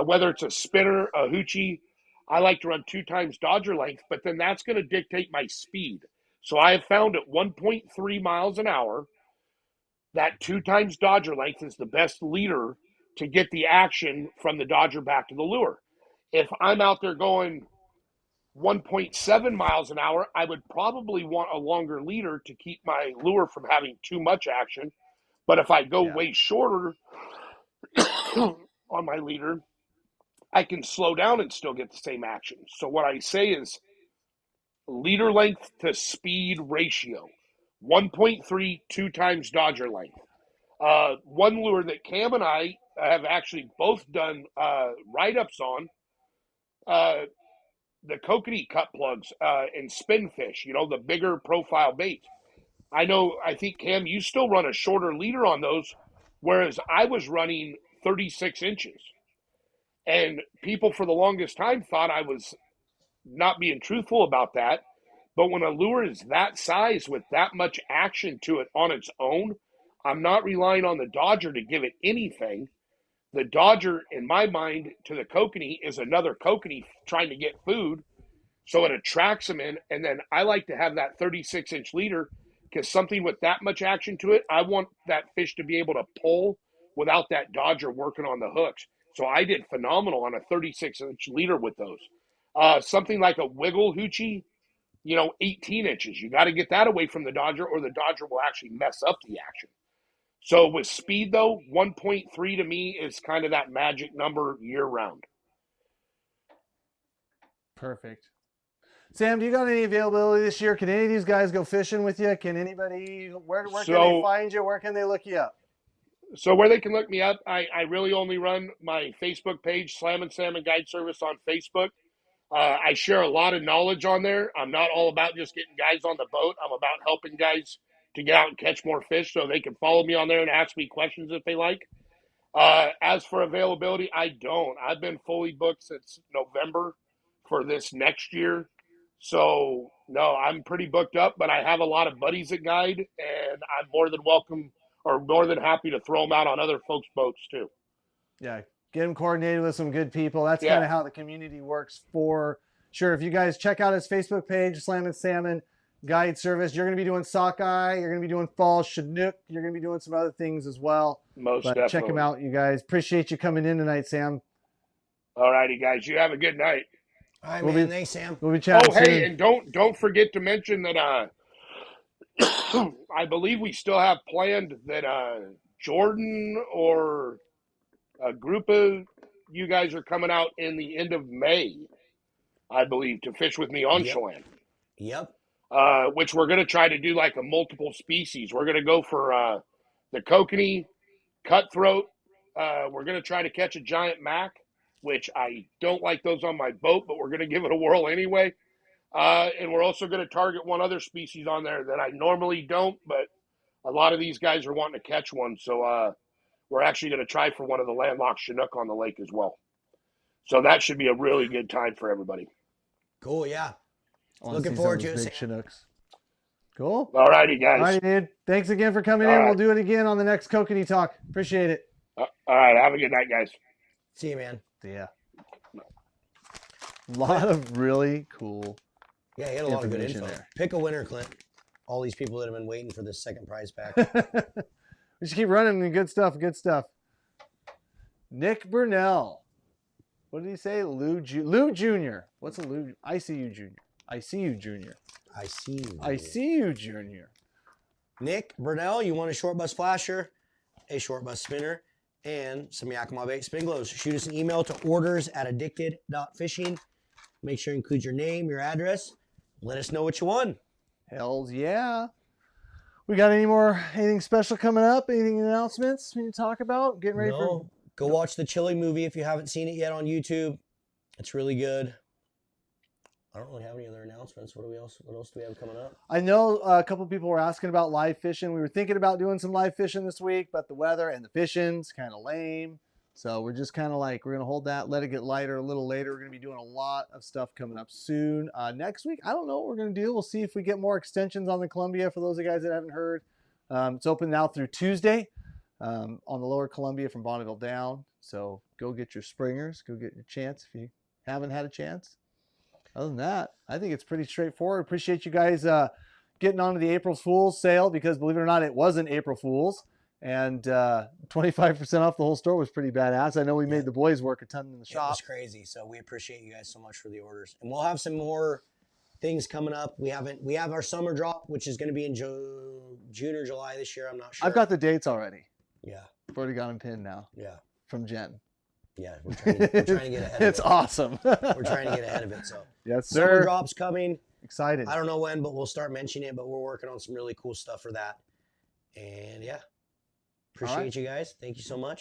Whether it's a spinner, a hoochie, I like to run 2 times Dodger length, but then that's going to dictate my speed. So I have found at 1.3 miles an hour, that 2 times Dodger length is the best leader to get the action from the dodger back to the lure. If I'm out there going 1.7 miles an hour, I would probably want a longer leader to keep my lure from having too much action. But if I go way shorter on my leader, I can slow down and still get the same action. So what I say is leader length to speed ratio, 1.3, 2 times dodger length. One lure that Cam and I have actually both done write-ups on, the Kokanee cut plugs and spinfish, the bigger profile bait. I think, Cam, you still run a shorter leader on those, whereas I was running 36 inches. And people for the longest time thought I was not being truthful about that. But when a lure is that size with that much action to it on its own, I'm not relying on the dodger to give it anything. The dodger, in my mind, to the kokanee is another kokanee trying to get food. So it attracts them in. And then I like to have that 36-inch leader because something with that much action to it, I want that fish to be able to pull without that dodger working on the hooks. So I did phenomenal on a 36-inch leader with those. Something like a wiggle hoochie, 18 inches. You got to get that away from the dodger or the dodger will actually mess up the action. So with speed, though, 1.3 to me is kind of that magic number year-round. Perfect. Sam, do you got any availability this year? Can any of these guys go fishing with you? Can anybody, where can they find you? Where can they look you up? So where they can look me up, I really only run my Facebook page, Slam and Salmon Guide Service on Facebook. I share a lot of knowledge on there. I'm not all about just getting guys on the boat. I'm about helping guys to get out and catch more fish, so they can follow me on there and ask me questions if they like. As for availability, I don't. I've been fully booked since November for this next year. So, no, I'm pretty booked up, but I have a lot of buddies that guide, and I'm more than welcome or more than happy to throw them out on other folks' boats too. Yeah, get them coordinated with some good people. That's kind of how the community works for sure. If you guys check out his Facebook page, Slam and Salmon Guide Service, you're going to be doing sockeye, you're going to be doing fall chinook, you're going to be doing some other things as well. Definitely. Check them out, you guys. Appreciate you coming in tonight, Sam. All righty, guys. You have a good night. All right, man. Thanks, Sam. We'll be chatting soon. Hey, and don't forget to mention that I believe we still have planned that Jordan or a group of you guys are coming out in the end of May, I believe, to fish with me on Chelan. Yep. Which we're going to try to do like a multiple species. We're going to go for the kokanee, cutthroat. We're going to try to catch a giant mac, which I don't like those on my boat, but we're going to give it a whirl anyway. And we're also going to target one other species on there that I normally don't, but a lot of these guys are wanting to catch one. So we're actually going to try for one of the landlocked chinook on the lake as well. So that should be a really good time for everybody. Cool, yeah. Looking forward to it. Big chinooks. Cool. All righty, guys. All right, dude. Thanks again for coming in. We'll do it again on the next Kokanee Talk. Appreciate it. All right. Have a good night, guys. See you, man. Yeah. A lot of really cool. Yeah, he had a lot of good info. There. Pick a winner, Clint. All these people that have been waiting for this second prize pack. We should keep running the good stuff. Good stuff. Nick Burnell. What did he say? Lou Jr. What's a Lou? I see you, Jr. I see you, Junior. I see you. I see you, Junior. Nick Burnell, you want a short bus flasher, a short bus spinner, and some Yakima bait spin glows. Shoot us an email to orders@addicted.fishing. Make sure you include your name, your address. Let us know what you won. Hells yeah. We got anything special coming up? Anything announcements we need to talk about? Getting ready for... Go watch the Chili movie if you haven't seen it yet on YouTube. It's really good. I don't really have any other announcements. What else do we have coming up? I know a couple of people were asking about live fishing. We were thinking about doing some live fishing this week, but the weather and the fishing's kind of lame. So we're just kind of like, we're going to hold that, let it get lighter a little later. We're going to be doing a lot of stuff coming up soon. Next week, I don't know what we're going to do. We'll see if we get more extensions on the Columbia for those of you guys that haven't heard. It's open now through Tuesday on the lower Columbia from Bonneville down. So go get your springers. Go get your chance if you haven't had a chance. Other than that, I think it's pretty straightforward. Appreciate you guys getting onto the April Fool's sale because, believe it or not, it wasn't April Fool's. And 25% off the whole store was pretty badass. I know we Yeah. made the boys work a ton in the It shop. was crazy. So we appreciate you guys so much for the orders. And we'll have some more things coming up. We have our summer drop, which is going to be in June or July this year. I'm not sure. I've got the dates already. Yeah. I've already got them pinned now Yeah. from Jen. Yeah. We're trying to get ahead of it. It's awesome. We're trying to get ahead of it. So Yes, summer sir. drop's coming. Excited. I don't know when, but we'll start mentioning it. But we're working on some really cool stuff for that. And yeah. Appreciate you guys. Thank you so much.